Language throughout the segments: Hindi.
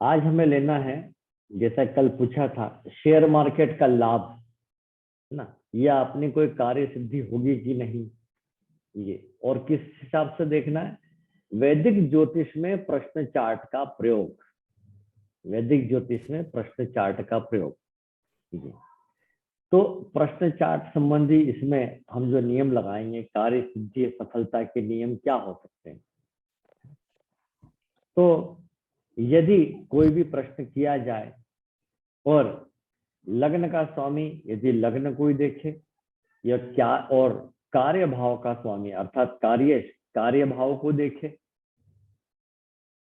आज हमें लेना है, जैसा कल पूछा था, शेयर मार्केट का लाभ, है ना, या अपनी कोई कार्य सिद्धि होगी कि नहीं, ये और किस हिसाब से देखना है। वैदिक ज्योतिष में प्रश्न चार्ट का प्रयोग, वैदिक ज्योतिष में प्रश्न चार्ट का प्रयोग, ये तो प्रश्न चार्ट संबंधी इसमें हम जो नियम लगाएंगे, कार्य सिद्धि सफलता के नियम क्या हो सकते हैं। तो यदि कोई भी प्रश्न किया जाए और लग्न का स्वामी यदि लग्न कोई देखे, या क्या और कार्य भाव का स्वामी अर्थात कार्य भाव को देखे,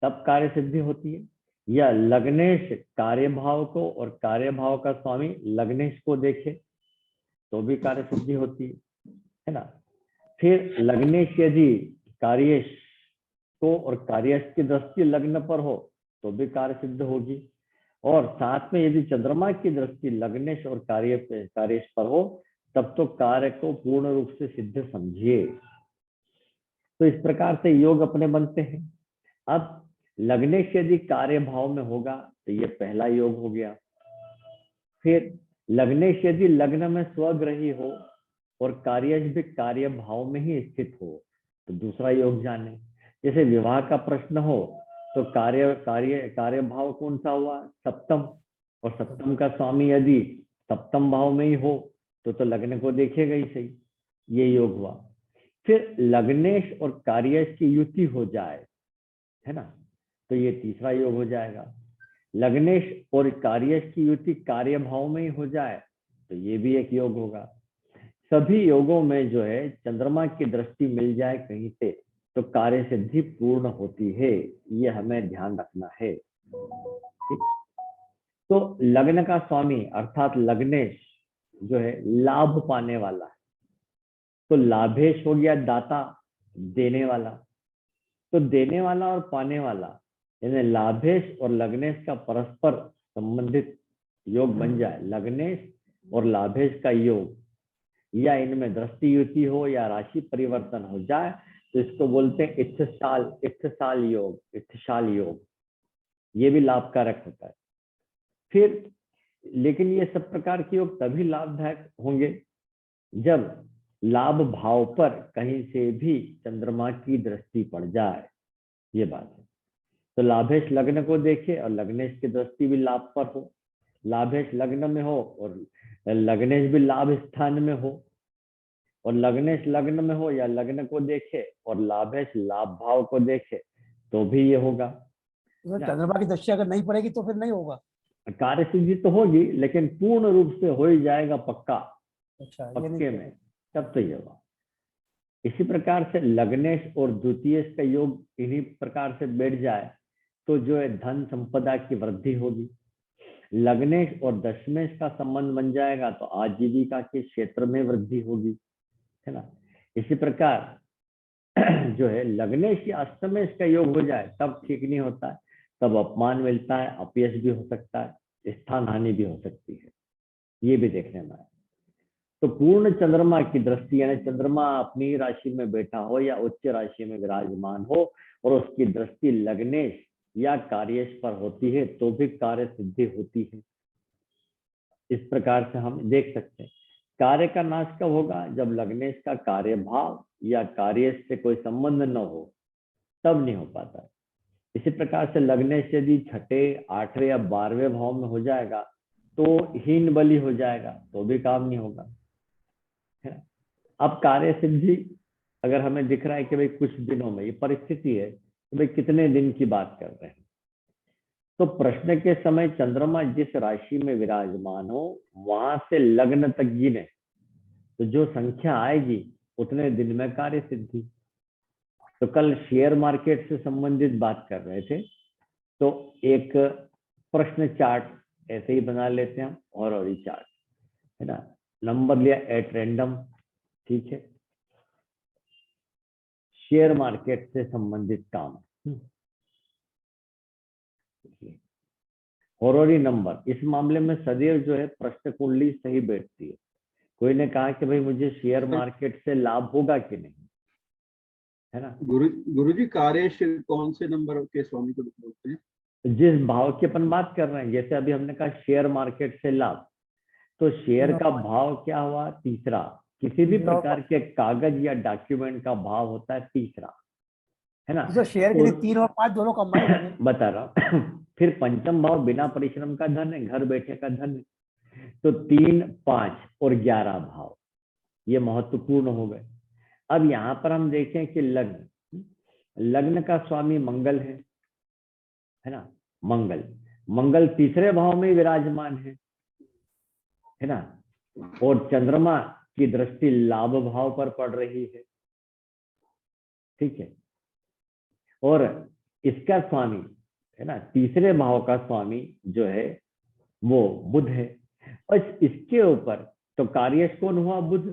तब कार्य सिद्धि होती है। या लग्नेश कार्य भाव को और कार्य भाव का स्वामी लग्नेश को देखे तो भी कार्य सिद्धि होती है ना। फिर लग्नेश यदि कार्येश को और कार्येश की दृष्टि लग्न पर हो तो भी कार्य सिद्ध होगी। और साथ में यदि चंद्रमा की दृष्टि लग्नेश और कार्येश पर हो तब तो कार्य को पूर्ण रूप से सिद्ध समझिए। तो इस प्रकार से योग अपने बनते हैं। अब लग्नेश यदि कार्य भाव में होगा तो ये पहला योग हो गया। फिर लग्नेश यदि लग्न में स्वग्रही हो और कार्येश भी कार्य भाव में ही स्थित हो तो दूसरा योग जाने। जैसे विवाह का प्रश्न हो तो कार्य भाव कौन सा हुआ, सप्तम, और सप्तम का स्वामी यदि सप्तम भाव में ही हो तो लग्न को देखेगा ही सही, ये योग हुआ। फिर लग्नेश और कार्येश की युति हो जाए, है ना, तो ये तीसरा योग हो जाएगा। लग्नेश और कार्येश की युति कार्य भाव में ही हो जाए तो ये भी एक योग होगा। सभी योगों में जो है चंद्रमा की दृष्टि मिल जाए कहीं से तो कार्य सिद्धि पूर्ण होती है, ये हमें ध्यान रखना है। ठीक, तो लग्न का स्वामी अर्थात लग्नेश जो है लाभ पाने वाला है, तो लाभेश हो गया दाता, देने वाला। तो देने वाला और पाने वाला यानी लाभेश और लग्नेश का परस्पर संबंधित योग बन जाए, लग्नेश और लाभेश का योग, या इनमें दृष्टि युति हो या राशि परिवर्तन हो जाए तो इसको बोलते हैं इत्थशाल योग, ये भी लाभकारक होता है। फिर लेकिन ये सब प्रकार के योग तभी लाभदायक होंगे जब लाभ भाव पर कहीं से भी चंद्रमा की दृष्टि पड़ जाए, ये बात है। तो लाभेश लग्न को देखे और लग्नेश की दृष्टि भी लाभ पर हो, लाभेश लग्न में हो और लग्नेश भी लाभ स्थान में हो, और लग्नेश लग्न में हो या लग्न को देखे और लाभेश लाभ भाव को देखे तो भी ये होगा। चंद्रमा की दृष्टि अगर नहीं पड़ेगी तो फिर नहीं होगा, कार्य सिद्धि तो होगी लेकिन पूर्ण रूप से हो ही जाएगा पक्का, अच्छा पक्के में, तब तो ये होगा। इसी प्रकार से लग्नेश और द्वितीय का योग इन्हीं प्रकार से बैठ जाए तो जो है धन संपदा की वृद्धि होगी। लग्नेश और दशमेश का संबंध बन जाएगा तो आजीविका के क्षेत्र में वृद्धि होगी, है ना। इसी प्रकार जो है लग्नेश या अष्टमेश का योग हो जाए तब ठीक नहीं होता है, तब अपमान मिलता है, अपयश भी हो सकता है, स्थान हानि भी हो सकती है, ये भी देखने में है। तो पूर्ण चंद्रमा की दृष्टि यानी चंद्रमा अपनी राशि में बैठा हो या उच्च राशि में विराजमान हो और उसकी दृष्टि लग्नेश या कार्येश पर होती है तो भी कार्य सिद्धि होती है। इस प्रकार से हम देख सकते हैं। कार्य का नाश कब होगा, जब लग्नेश का कार्य भाव या कार्येश से कोई संबंध न हो, तब नहीं हो पाता। इसी प्रकार से लग्नेश यदि छठे, आठवें या 12वें भाव में हो जाएगा तो हीन बलि हो जाएगा तो भी काम नहीं होगा, है। अब कार्य सिद्धि अगर हमें दिख रहा है कि भाई कुछ दिनों में, ये परिस्थिति है कि भाई कितने दिन की बात कर रहे हैं, तो प्रश्न के समय चंद्रमा जिस राशि में विराजमान हो वहां से लग्न तक गिने तो जो संख्या आएगी उतने दिन में कार्य सिद्धि। तो कल शेयर मार्केट से संबंधित बात कर रहे थे तो एक प्रश्न चार्ट ऐसे ही बना लेते हैं हम, और चार्ट, है ना, नंबर लिया एट रैंडम, ठीक है, शेयर मार्केट से संबंधित काम, हॉररी नंबर। इस मामले में सदैव जो है प्रश्न कुंडली सही बैठती है। कोई ने कहा कि भाई मुझे शेयर मार्केट से लाभ होगा कि नहीं, है ना। गुरुजी कार्येश कौन से नंबर के स्वामी को बोलते हैं? जिस भाव की अपन बात कर रहे हैं, जैसे अभी हमने कहा शेयर मार्केट से लाभ, तो शेयर का भाव क्या हुआ? तीसरा। किसी भी प्रकार के कागज या डॉक्यूमेंट का भाव होता है तीसरा, है ना? तो शेयर के लिए 3 और 5 दोनों कंबाइंड हो गए। बता रहा हूं। फिर पंचम भाव बिना परिश्रम का धन है, घर बैठे का धन है। तो 3, 5 और 11 भाव ये महत्वपूर्ण हो गए। अब यहाँ पर हम देखें कि लग्न, लग्न का स्वामी मंगल है ना? मंगल, मंगल तीसरे भाव में विराजमान है ना? और चंद्रमा की दृष्टि लाभ भाव पर पड़ रही है, ठीक है? और इसका स्वामी है ना, तीसरे भाव का स्वामी जो है वो बुध है। और इसके ऊपर तो कार्य कौन हुआ? बुध।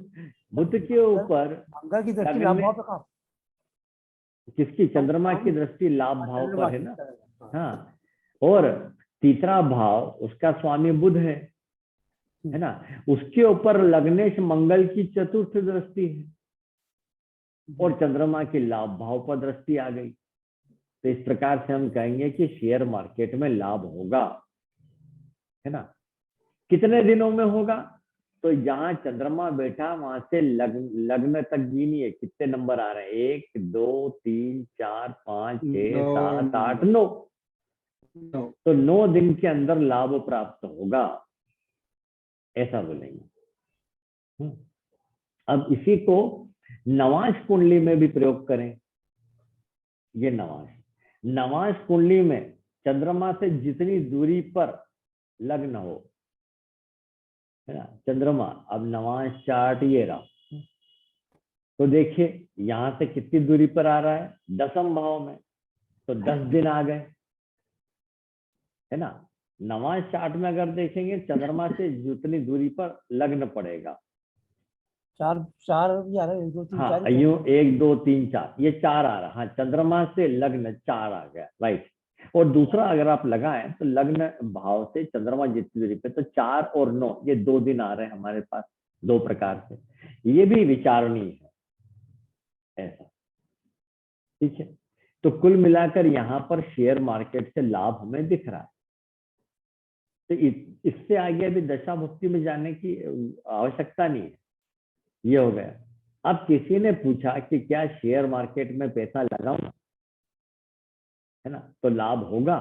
बुध के ऊपर मंगल की दृष्टि लग्न लाभ में भाव पे कहाँ? किसकी? चंद्रमा की दृष्टि लाभ भाव चंद्रमा पर है की ना? तरफ। हाँ, और तीसरा भाव उसका स्वामी बुध है ना? उसके ऊपर लग्नेश मंगल की चतुर्थ दृष्टि है और चंद्रमा की लाभ भाव पर दृष्टि आ गई। तो इस प्रकार से हम कहेंगे कि शेयर मार्केट में लाभ होगा, है ना? कितने दिनों में होगा? तो जहां चंद्रमा बैठा वहां से लग्न लग्न तक गिनिए कितने नंबर आ रहे हैं? 1 2 3 4 5 6 7 8 9। तो 9 दिन के अंदर लाभ प्राप्त होगा, ऐसा बोलेंगे। अब इसी को नवांश कुंडली में भी प्रयोग करें। ये नवांश कुंडली में चंद्रमा से जितनी दूरी पर लग्न हो, है ना? चंद्रमा, अब नवांश चार्ट ये रहा, तो देखिए यहां से कितनी दूरी पर आ रहा है? 10वें भाव में, तो 10 दिन आ गए, है ना? नवांश चार्ट में अगर देखेंगे चंद्रमा से जितनी दूरी पर लग्न पड़ेगा, 4 4 भी आ रहे हैं, 1 2 3 4 हाँ ही तो। यूं 1 2 3 4, ये 4 आ रहा, हाँ चंद्रमा से लग्न 4 आ गया, राइट। और दूसरा अगर आप लगाएं तो लग्न भाव से चंद्रमा जितनी दूरी पे, तो 4 और 9 ये 2 दिन आ रहे हैं हमारे पास, 2 प्रकार से। ये भी विचारणीय है, ऐसा, ठीक है? तो कुल मिलाकर यहाँ पर शेयर मार्केट से लाभ हमें दिख रहा है। तो इससे आगे अभी दशा भुक्ति में जाने की आवश्यकता नहीं है, ये हो गया। अब किसी ने पूछा कि क्या शेयर मार्केट में पैसा लगाऊं, है ना, तो लाभ होगा,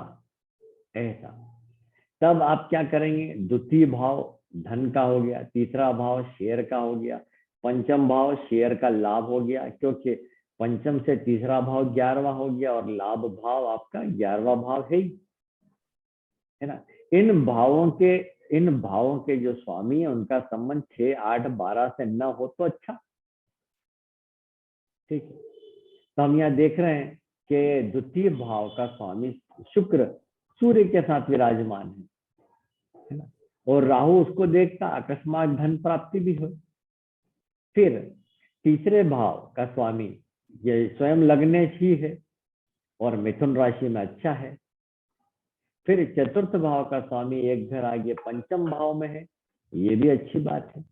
ऐसा। तब आप क्या करेंगे? द्वितीय भाव धन का हो गया, तीसरा भाव शेयर का हो गया, पंचम भाव शेयर का लाभ हो गया, क्योंकि पंचम से तीसरा भाव 11वां हो गया और लाभ भाव आपका 11वां भाव है ना? इन भावों के जो स्वामी है उनका संबंध 6 8 12 से न हो तो अच्छा, ठीक है? तो हम यहाँ देख रहे हैं कि द्वितीय भाव का स्वामी शुक्र सूर्य के साथ विराजमान है ना? और राहु उसको देखता, अकस्मात धन प्राप्ति भी हो। फिर तीसरे भाव का स्वामी ये स्वयं लग्नेश ही है और मिथुन राशि में अच्छा है। फिर चतुर्थ भाव का स्वामी एक घर आगे पंचम भाव में है, ये भी अच्छी बात है।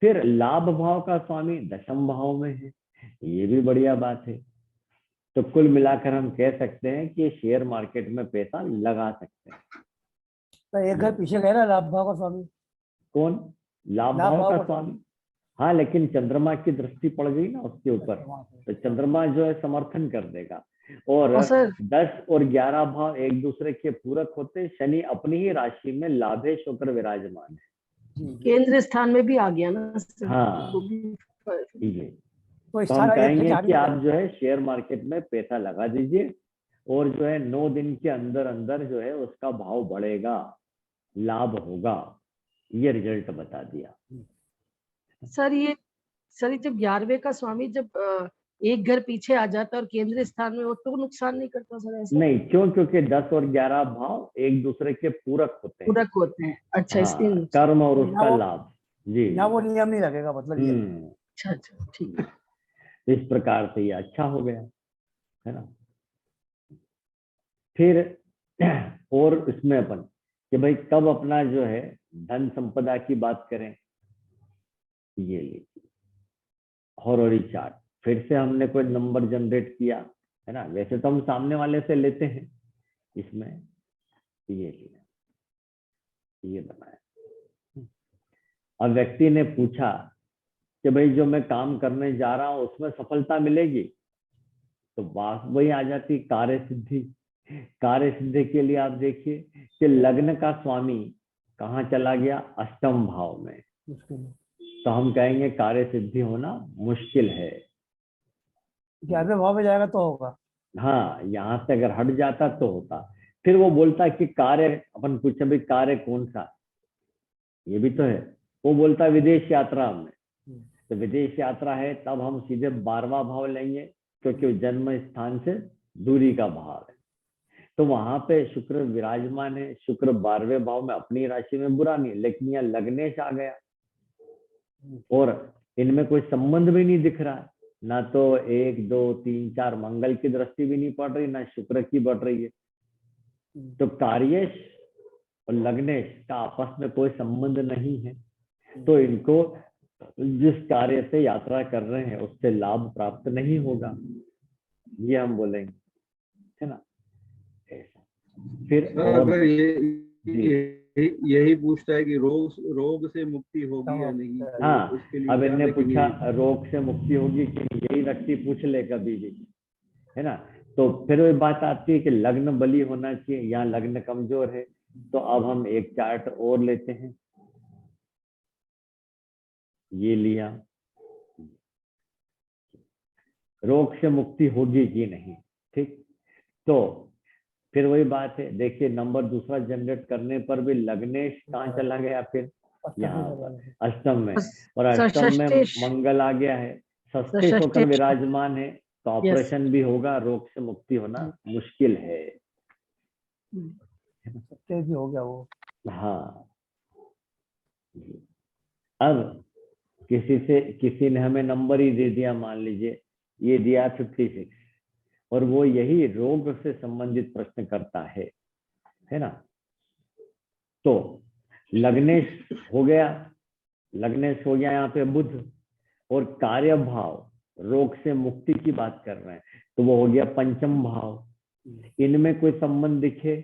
फिर लाभ भाव का स्वामी दशम भाव में है, ये भी बढ़िया बात है। तो कुल मिलाकर हम कह सकते हैं कि शेयर मार्केट में पैसा लगा सकते हैं। तो एक घर पीछे गए ना लाभ भाव का स्वामी। कौन? लाभ लाभ भाव भाव का का स्वामी, हाँ, लेकिन चंद्रमा की दृष्टि पड़ गई ना उसके ऊपर, तो चंद्रमा जो है समर्थन कर देगा। और 10 और 11 भाव एक दूसरे के पूरक होते, शनि अपनी ही राशि में लाभेश होकर विराजमान है, केंद्र स्थान में भी आ गया ना सर। हाँ, वो भी ठीक है। तो तो हम कहेंगे कि आप जो है शेयर मार्केट में पैसा लगा दीजिए और जो है 9 दिन के अंदर अंदर जो है उसका भाव बढ़ेगा, लाभ होगा, ये रिजल्ट बता दिया। सर ये जब 11वें का स्वामी जब एक घर पीछे आ जाता है और केंद्र स्थान में हो तो नुकसान नहीं करता सर ऐसा? नहीं, क्यों? क्योंकि 10 और 11 भाव एक दूसरे के पूरक होते हैं, पूरक होते हैं, अच्छा, हाँ, इसलिए नुकसान। कर्म और उसका लाभ, जी ना वो नियम नहीं लगेगा, मतलब ये। अच्छा अच्छा, ठीक है। इस प्रकार से ये अच्छा हो गया, है ना? फिर और इसमें अपन कि भाई कब अपना जो है धन संपदा की बात करें, ये लीजिए हॉरोरी चार्ट। फिर से हमने कोई नंबर जनरेट किया, है ना? वैसे तो हम सामने वाले से लेते हैं, इसमें ये लिया, ये बनाया। अब व्यक्ति ने पूछा कि भाई जो मैं काम करने जा रहा हूं उसमें सफलता मिलेगी, तो बात वही आ जाती कार्य सिद्धि। कार्य सिद्धि के लिए आप देखिए कि लग्न का स्वामी कहाँ चला गया, अष्टम भाव में, मुश्किल है। तो हम कहेंगे कार्य सिद्धि होना मुश्किल है। 11वें भाव में जाएगा तो होगा। हाँ, यहाँ से अगर हट जाता तो होता। फिर वो बोलता कि कार्य, अपन पूछे भाई कार्य कौन सा, ये भी तो है। वो बोलता विदेश यात्रा में, तो विदेश यात्रा है तब हम सीधे 12वां भाव लेंगे, क्योंकि वो जन्म स्थान से दूरी का भाव है। तो वहां पे शुक्र विराजमान है, शुक्र 12वें भाव में अपनी राशि में, बुरा नहीं, लेकिन यहाँ लग्नेश आ गया और इनमें कोई संबंध भी नहीं दिख रहा है, ना तो 1 2 3 4 मंगल की दृष्टि भी नहीं पड़ रही, ना शुक्र की बढ़ रही है। तो कार्येश और लग्नेश का आपस में कोई संबंध नहीं है, तो इनको जिस कार्य से यात्रा कर रहे हैं उससे लाभ प्राप्त नहीं होगा, ये हम बोलेंगे, है ना। फिर अगर जी, यही पूछता है कि रोग से मुक्ति होगी या नहीं, तो हाँ, उसके लिए अब क्या इनने पूछा लिखेंगे? रोग से मुक्ति होगी कि नहीं, यही व्यक्ति पूछ ले कभी भी, है ना। तो फिर वो बात आती है कि लग्न बली होना चाहिए, यहाँ लग्न कमजोर है। तो अब हम एक चार्ट और लेते हैं, ये लिया, रोग से मुक्ति होगी कि नहीं, ठीक। तो फिर वही बात है, देखिए नंबर दूसरा जनरेट करने पर भी लग्नेश कहाँ चला गया, फिर यहाँ पर अष्टम में, और अष्टम में षष्ठेश, मंगल आ गया है, षष्ठेश होकर षष्ठेश, विराजमान है, तो यस, ऑपरेशन भी होगा, रोग से मुक्ति होना मुश्किल है। भी हो गया वो। हाँ, अब किसी ने हमें नंबर ही दे दिया, मान लीजिए ये दिया 56, और वो यही रोग से संबंधित प्रश्न करता है ना। तो लग्नेश हो गया, लग्नेश हो गया यहाँ पे बुध, और कार्य भाव रोग से मुक्ति की बात कर रहे हैं, तो वो हो गया पंचम भाव। इनमें कोई संबंध दिखे,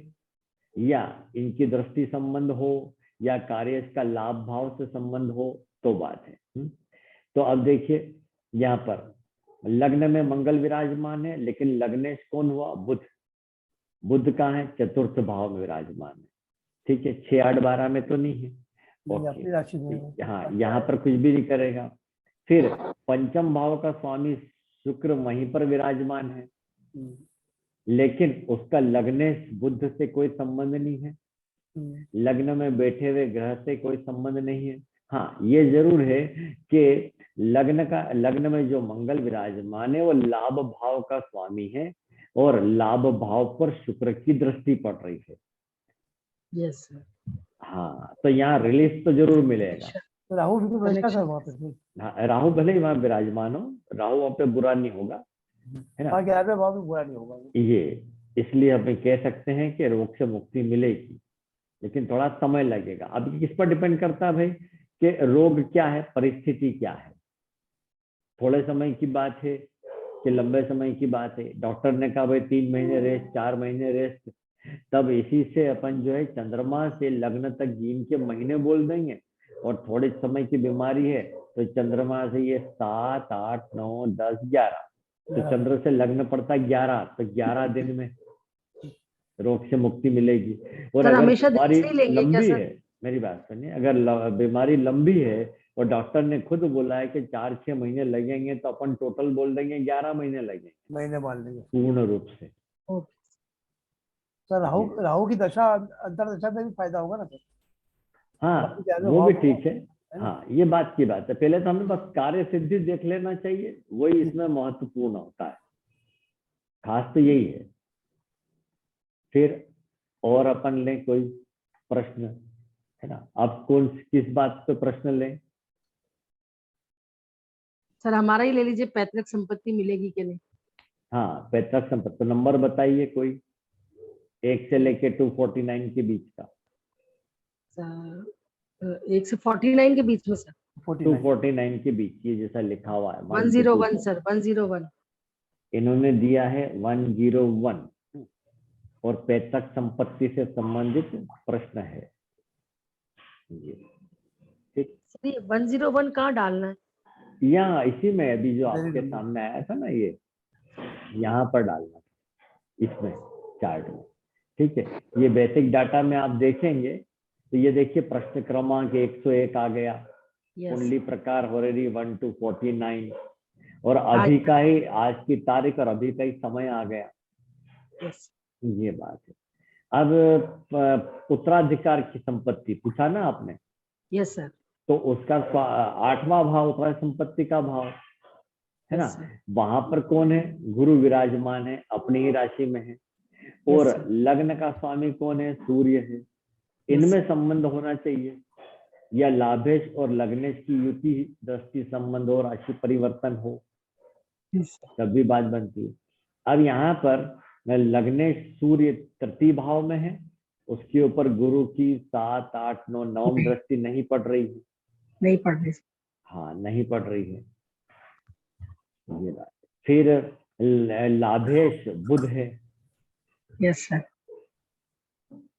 या इनकी दृष्टि संबंध हो, या कार्य का लाभ भाव से संबंध हो, तो बात है। तो अब देखिए यहाँ पर लग्न में मंगल विराजमान है, लेकिन लग्नेश कौन हुआ, बुध। बुध कहाँ है, चतुर्थ भाव में विराजमान है, ठीक है, 6 8 12 में तो नहीं है, अपनी राशि में। हाँ, यहाँ पर कुछ भी नहीं करेगा। फिर पंचम भाव का स्वामी शुक्र वहीं पर विराजमान है, लेकिन उसका लग्नेश बुध से कोई संबंध नहीं है, लग्न में बैठे हुए ग्रह से कोई संबंध नहीं है। हाँ, ये जरूर है कि लग्न में जो मंगल विराजमान है वो लाभ भाव का स्वामी है, और लाभ भाव पर शुक्र की दृष्टि पड़ रही है। Yes sir. हाँ, तो यहाँ रिलीफ तो जरूर मिलेगा। तो राहु भी तो बैठा था वहाँ पे। हाँ, राहु भले ही वहां विराजमान हो, राहु वहां पे बुरा नहीं होगा, है ना। 11वें भाव में बुरा नहीं होगा ये इसलिए हम कह सकते हैं कि रोग से मुक्ति मिलेगी, लेकिन थोड़ा समय लगेगा। अब किस पर डिपेंड करता है भाई कि रोग क्या है, परिस्थिति क्या है। थोड़े समय की बात है कि लंबे समय की बात है, डॉक्टर ने कहा भाई 3 महीने रेस्ट, 4 महीने रेस्ट, तब इसी से अपन जो है चंद्रमा से लग्न तक गिन के महीने बोल देंगे, और थोड़े समय की बीमारी है तो चंद्रमा से ये 7 8 9 10 11, तो चंद्र से लग्न पड़ता है 11, तो 11 दिन में रोग से मुक्ति मिलेगी। और सर अगर हमेशा दिन बीमारी से ही लेंगे क्या लंबी सर? है, मेरी बात सुनिए, अगर बीमारी लंबी है और डॉक्टर ने खुद बोला है कि 4 6 महीने लगेंगे, तो अपन टोटल बोल देंगे 11 महीने लगेंगे, महीने मान लेंगे। पूर्ण रूप से। सर राहु की दशा अंतर दशा में भी फायदा होगा ना सर? हाँ, वो भी ठीक है। हाँ, ये बात की बात है। पहले तो हमें बस कार्य सिद्धि देख लेना चाहिए, वही इसमें महत्वपूर्ण होता है, खास तो यही है। फिर और अपन लें कोई प्रश्न, है ना। आप किस बात पे प्रश्न लें? सर हमारा ही ले लीजिए, पैतृक संपत्ति मिलेगी कि नहीं? हाँ, पैतृक संपत्ति नंबर बताइए कोई, 1 से लेके 249 के बीच का। सर 1 से 49 के बीच में सर। 249 के बीच, ये जैसा लिखा हुआ है 101 सर, 101। इन्होंने दिया है 101। और पैतृक संपत्ति से संबंधित प्रश्न है ये। ठीक, सर ये 101 कहाँ डालना है? यहाँ इसी में अभी जो आपके सामने आया था ना, ये यहाँ पर डालना इसमें चार्ट में। ठीक है, ये बेसिक डाटा में आप देखेंगे तो ये देखिए प्रश्न क्रमांक 101 आ गया, यस कुंडली प्रकार होरेरी 1 to 49 और अभी का ही आज की तारीख और अभी का ही समय आ गया। यस ये बात है। अब उत्तराधिकार की संपत्ति पूछा ना आपने, यस सर। तो उसका 8वां भाव उत्तराधिकार संपत्ति का भाव है ना, Yes, sir. वहां पर कौन है? गुरु विराजमान है, अपनी ही राशि में है। और Yes, sir. लग्न का स्वामी कौन है? सूर्य है। इनमें संबंध होना चाहिए, या लाभेश और लग्नेश की युति दृष्टि संबंध हो, राशि परिवर्तन हो, Yes, sir. तब भी बात बनती है। अब यहाँ पर लग्नेश सूर्य तृतीय भाव में है, उसके ऊपर गुरु की 7, 8, 9 नवम दृष्टि नहीं पड़ रही है। नहीं पढ़ रहे। हाँ, नहीं पड़ रही है ये बात। फिर लाभेश बुध है, यस सर।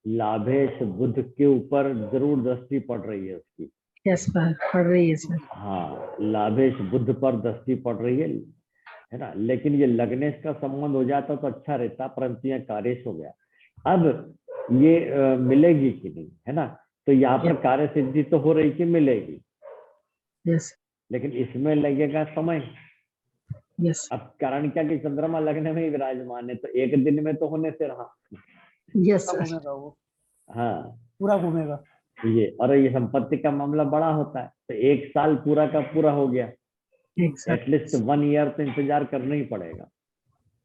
लाभेश बुध के ऊपर जरूर दृष्टि पड़ रही है उसकी। यस सर, पढ़ रही है सर। हाँ, लाभेश बुध पर दृष्टि पड़ रही है ना, लेकिन ये लग्नेश का संबंध हो जाता तो अच्छा रहता, परंतु यहाँ कार्येश हो गया। अब ये मिलेगी कि नहीं, है ना, तो यहाँ पर कार्य सिद्धि तो हो रही कि मिलेगी, यस लेकिन इसमें लगेगा समय। यस अब कारण क्या कि चंद्रमा लग्न में ही विराजमान है, तो एक दिन में तो होने से रहा। Yes sir. घूमेगा वो, हाँ, पूरा घूमेगा ये, और ये संपत्ति का मामला बड़ा होता है, तो 1 साल पूरा का पूरा हो गया, एटलीस्ट 1 ईयर तो इंतजार करना ही पड़ेगा।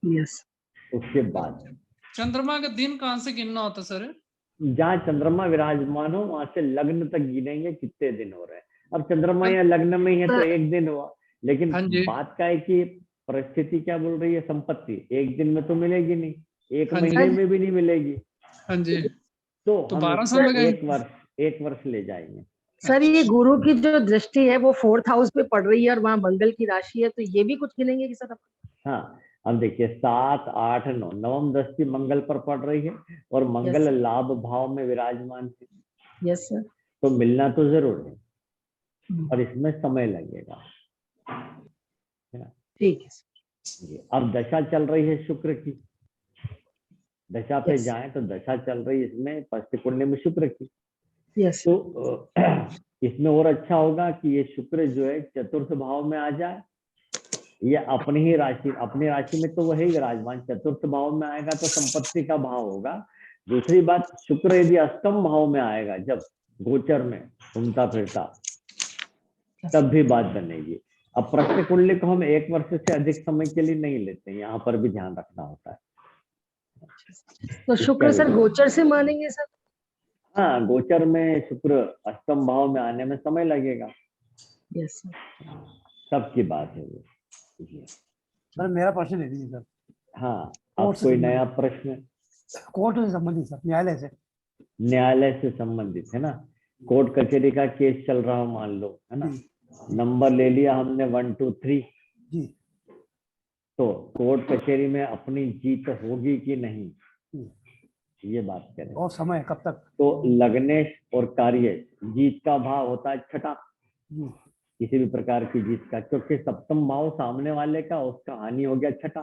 यस उसके बाद चंद्रमा का दिन कहाँ से गिनना होता सर? जहाँ चंद्रमा विराजमान हो वहां से लग्न तक गिनेंगे कितने दिन हो रहे हैं। अब चंद्रमा या लग्न में ही है तो 1 दिन हुआ, लेकिन हाँ जी। बात क्या है कि परिस्थिति क्या बोल रही है, संपत्ति 1 दिन में तो मिलेगी नहीं, 1 हाँ जी। महीने में भी नहीं मिलेगी, हाँ जी, तो तो हम 12 इसको साल लगेंगे। 1 वर्ष ले जाएंगे। सर ये गुरु की जो दृष्टि है वो 4th हाउस पे पड़ रही है और वहाँ मंगल की राशि है, तो ये भी कुछ गिनेंगे कि सर? हाँ, अब देखिए 7, 8, 9 नवम दृष्टि मंगल पर पड़ रही है और मंगल लाभ भाव में विराजमान है। Yes sir. तो मिलना तो जरूर है और इसमें समय लगेगा, है ना। ठीक है जी, अब दशा चल रही है शुक्र की, दशा पे Yes. जाएं तो दशा चल रही है इसमें फर्स्ट कुंडली में शुक्र की, यस तो इसमें और अच्छा होगा कि ये शुक्र जो है चतुर्थ भाव में आ जाए, ये अपनी राशि में तो वही विराजमान, चतुर्थ भाव में आएगा तो संपत्ति का भाव होगा। दूसरी बात, शुक्र यदि अष्टम भाव में आएगा जब गोचर में घूमता फिरता, तब भी बात बनेगी। अब प्रश्न कुंडली को हम 1 वर्ष से अधिक समय के लिए नहीं लेते, यहाँ पर भी ध्यान रखना होता है। तो शुक्र सर गोचर से मानेंगे सर? हाँ, गोचर में शुक्र अष्टम भाव में आने में समय लगेगा, यस सर। सबकी बात है ये। सर मेरा प्रश्न ले लीजिए सर। हाँ, अब कोर्ट से कोई संबंधित। नया प्रश्न? कोर्ट से संबंधित सर, न्यायालय से। न्यायालय से संबंधित है ना, कोर्ट कचहरी का केस चल रहा हो मान लो, है ना, नंबर ले लिया हमने 1, 2, 3 जी। तो कोर्ट कचहरी में अपनी जीत होगी कि नहीं, ये बात करें। और समय कब तक? तो लग्नेश और कार्येश, जीत का भाव होता है छठा, जी। किसी भी प्रकार की जीत का, क्योंकि सप्तम भाव सामने वाले का, उसका हानि हो गया छठा।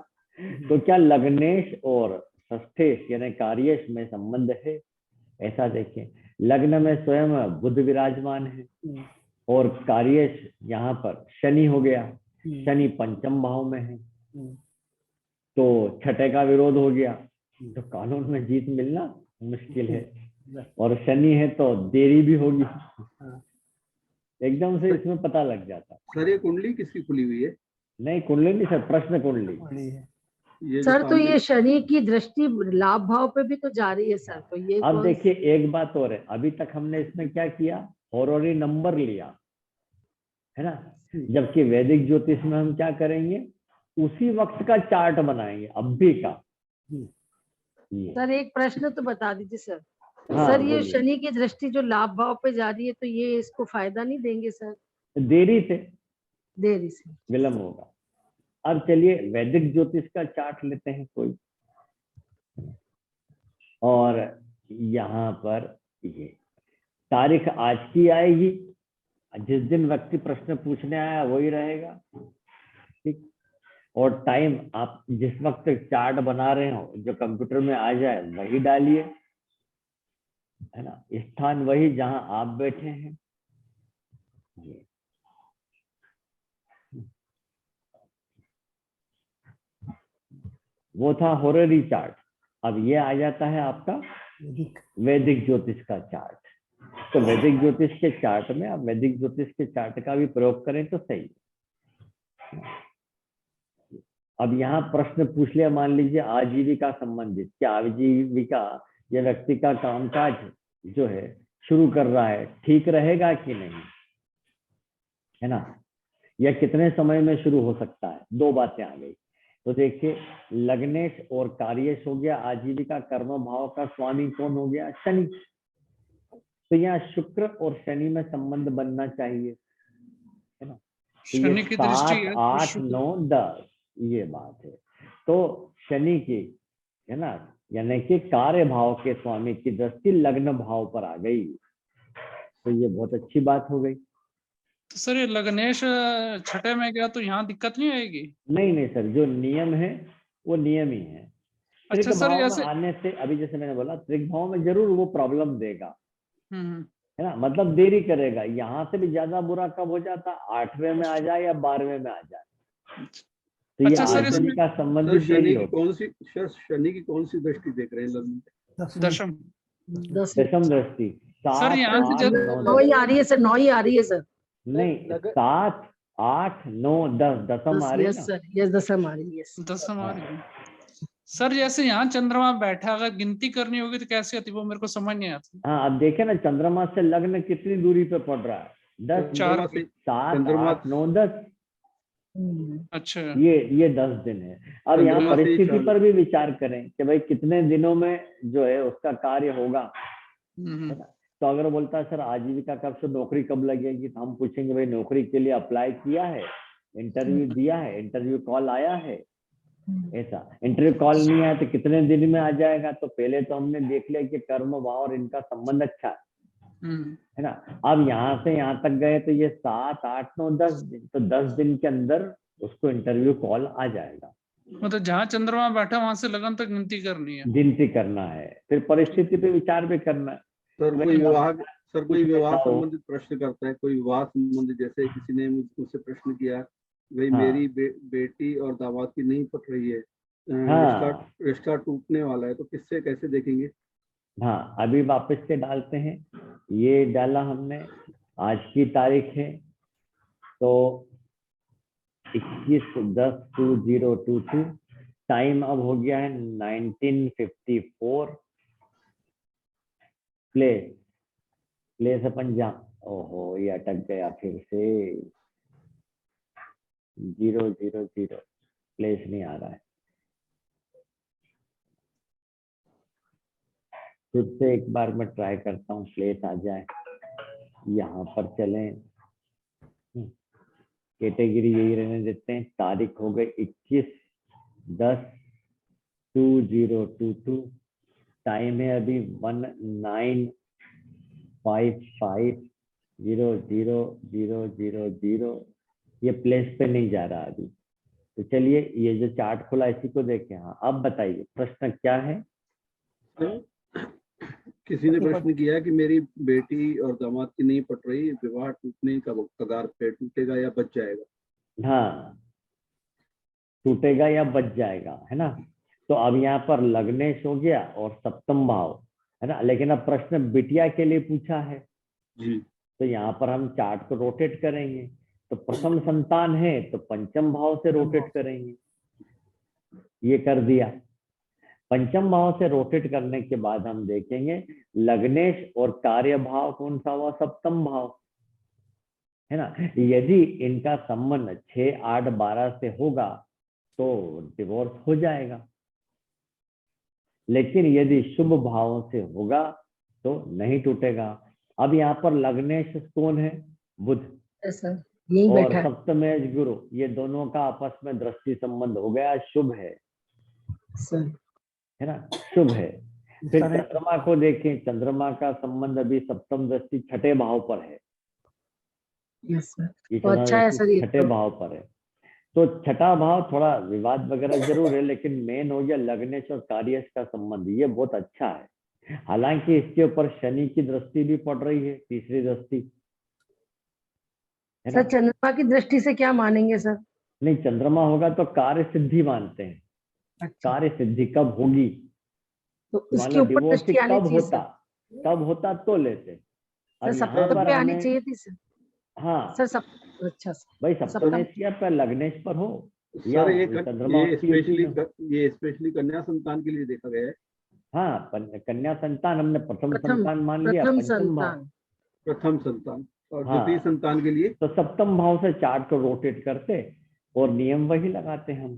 तो क्या लग्नेश और षष्ठेश यानी कार्येश में संबंध है? ऐसा देखें, लग्न में स्वयं बुध विराजमान है और कार्येश यहाँ पर शनि हो गया, शनि पंचम भाव में है, तो छठे का विरोध हो गया, तो कानून में जीत मिलना मुश्किल है, और शनि है तो देरी भी होगी, एकदम से इसमें पता लग जाता। सर ये कुंडली किसकी खुली हुई है? नहीं कुंडली नहीं सर, प्रश्न कुंडली। ये सर जो तो ये सामने- शनि की दृष्टि लाभ भाव पे भी तो जा रही है सर, तो ये अब देखिए एक बात और है, अभी तक हमने इसमें क्या किया, हॉररी नंबर लिया है ना, जबकि वैदिक ज्योतिष में हम क्या करेंगे, उसी वक्त का चार्ट बनाएंगे, अभी का। ये सर एक प्रश्न तो बता दीजिए सर। हाँ, सर ये बोलिए। शनि की दृष्टि जो लाभ भाव पे जा रही है, तो ये इसको फायदा नहीं देंगे सर? देरी से देरी से विलंब होगा। अब चलिए वैदिक ज्योतिष का चार्ट लेते हैं कोई, और यहाँ पर ये तारीख आज की आएगी, जिस दिन व्यक्ति प्रश्न पूछने आया वही रहेगा, ठीक। और टाइम आप जिस वक्त चार्ट बना रहे हो जो कंप्यूटर में आ जाए वही डालिए, है ना। स्थान वही जहां आप बैठे हैं। ये वो था होरेरी चार्ट। अब ये आ जाता है आपका वैदिक वैदिक ज्योतिष का चार्ट। तो वैदिक ज्योतिष के चार्ट में आप वैदिक ज्योतिष के चार्ट का भी प्रयोग करें तो सही है। अब यहाँ प्रश्न पूछ लिया, मान लीजिए आजीविका संबंधित, क्या आजीविका या व्यक्ति का कामकाज जो है शुरू कर रहा है ठीक रहेगा कि नहीं, है ना, या कितने समय में शुरू हो सकता है। दो बातें आ गई। तो देखिए लग्नेश और कार्येश हो गया, आजीविका कर्म भाव का स्वामी कौन हो गया, शनि। तो यहाँ शुक्र और शनि में संबंध बनना चाहिए, है ना। तो ये शनि की दृष्टि 7, है तो 8, शुक्र। 9, 10 ये बात है। तो शनि की, है ना, यानी कि कार्य भाव के स्वामी की दृष्टि लग्न भाव पर आ गई, तो ये बहुत अच्छी बात हो गई। तो सर ये लग्नेश छठे में गया तो यहाँ दिक्कत नहीं आएगी? नहीं नहीं सर, जो नियम है वो नियम ही है। त्रिक अच्छा सर, भाव में जैसे आने से, अभी जैसे मैंने बोला त्रिक भाव में जरूर वो प्रॉब्लम देगा, हम्म, है ना, मतलब देरी करेगा। यहाँ से भी ज्यादा बुरा कब हो जाता, 8वें में आ जाए या 12वें में आ जाए, तो ये अच्छा सर, इसमें आजीविका सर संबंधित देरी हो। शनि की कौन सी दृष्टि देख रहे हैं लग्न में? दशम। दशम दृष्टि सर 7, यहाँ से 8, 9, 9 ही 10 आ रही है सर, 9 ही आ रही है सर। नहीं 7, 8, 9, 10 दशम आ रही यस ना। सर, यस दशम आ रही है, यस। दशम आ रही है। सर जैसे यहाँ चंद्रमा बैठा, अगर गिनती करनी होगी तो कैसे आती, वो मेरे को समझ नहीं आती। हाँ अब देखे ना चंद्रमा से लग्न कितनी दूरी पे पड़ रहा है, 10, चंद्रमा से 7, चंद्रमा 8, 9, 10, अच्छा। ये 10 दिन है। अब यहाँ चंद्रमा से ही परिस्थिति चालू। पर भी विचार करें कि भाई कितने दिनों में जो है उसका कार्य होगा, है ना। तो अगर बोलता है सर आजीविका कब से, नौकरी कब लगेगी, तो हम पूछेंगे भाई नौकरी के लिए अप्लाई किया है, इंटरव्यू दिया है, इंटरव्यू कॉल आया है। ऐसा इंटरव्यू कॉल नहीं आया तो कितने दिन में आ जाएगा। तो पहले तो हमने देख लिया कि कर्म भाव और इनका संबंध अच्छा है ना। अब यहाँ से यहाँ तक गए तो ये 7, 8, 9, 10 दिन, तो 10 दिन के अंदर उसको इंटरव्यू कॉल आ जाएगा। मतलब जहाँ चंद्रमा बैठा वहां से लगन तक गिनती करनी है। गिनती करना है, फिर परिस्थिति पे विचार भी करना है। सर कोई विवाह बताओ। संबंधित प्रश्न करता है, कोई विवाह संबंधित, जैसे किसी ने मुझसे प्रश्न किया, भाई हाँ। मेरी बेटी और दामाद की नहीं पट रही है, हाँ रिश्ता टूटने वाला है, तो किससे कैसे देखेंगे? हाँ, अभी वापस से डालते हैं। ये डाला हमने, आज की तारीख है तो 21/10/2022, टाइम अब हो गया है 1954। प्लेस अपन जा, ओहो ये अटक गया फिर से, 000 प्लेस नहीं आ रहा है। फिर से एक बार मैं ट्राई करता हूँ प्लेस आ जाए। यहाँ पर चलें, कैटेगरी यही रहने देते हैं। तारीख हो गई 21/10/2022, टाइम है अभी 19550000। ये प्लेस पे नहीं जा रहा अभी। तो चलिए ये जो चार्ट खुला इसी को देखें। हाँ अब बताइए प्रश्न क्या है। किसी ने प्रश्न किया कि मेरी बेटी और दामाद की नहीं पट रही, विवाह टूटने का कगार पे, टूटेगा या बच जाएगा? हाँ टूटेगा या बच जाएगा, है ना। तो अब यहाँ पर लग्नेश हो गया और सप्तम भाव, है ना। लेकिन अब प्रश्न बिटिया के लिए पूछा है जी। तो यहाँ पर हम चार्ट को रोटेट करेंगे। तो प्रथम संतान है तो पंचम भाव से रोटेट करेंगे। ये कर दिया। पंचम भाव से रोटेट करने के बाद हम देखेंगे लग्नेश और कार्य भाव कौन सा हुआ, सप्तम भाव, है ना। यदि इनका संबंध 6, 8, 12 से होगा तो डिवोर्स हो जाएगा, लेकिन यदि शुभ भावों से होगा तो नहीं टूटेगा। अब यहाँ पर लग्नेश कौन है, बुध, सर यही और बैठा है सप्तमेश गुरु, ये दोनों का आपस में दृष्टि संबंध हो गया, शुभ है सर। ना, शुभ है। फिर सर, चंद्रमा को देखें, चंद्रमा का संबंध अभी सप्तम दृष्टि छठे भाव पर है। यस सर, ये तो अच्छा है सर ये छठे तो। भाव पर है, तो छठा भाव थोड़ा विवाद वगैरह जरूर है, लेकिन मेन हो गया लग्नेश और कार्येश का संबंध, ये बहुत अच्छा है। हालांकि इसके ऊपर शनि की दृष्टि भी पड़ रही है, तीसरी दृष्टि है ना। सर चंद्रमा की दृष्टि से क्या मानेंगे सर? नहीं, चंद्रमा होगा तो कार्य सिद्धि मानते हैं। अच्छा, कार्य सिद्धि कब होगी, तो मान इसके लो ऊपर डिवोर्स दृष्टि आनी कब चाहिए होता, सर। कब होता तो लेते। सर अब यहाँ सप्तम पर पे आनी हमने, चाहिए थी सर। हाँ सर अच्छा सर, भाई सर सप्तमेश या पर लग्नेश पर हो या सर चंद्रमा ये उसकी युति स्पेशली में हो। ये स्पेशली कन्या संतान के लिए देखा गया है। हाँ, कन्या संतान हमने प्रथम प्रथम संतान मान लिया, प्रथम पंचम भाव। संतान। प्रथम संतान और हाँ, द्वितीय संतान के लिए तो सप्तम भाव से चार्ट को रोटेट करते और नियम वही लगाते हम।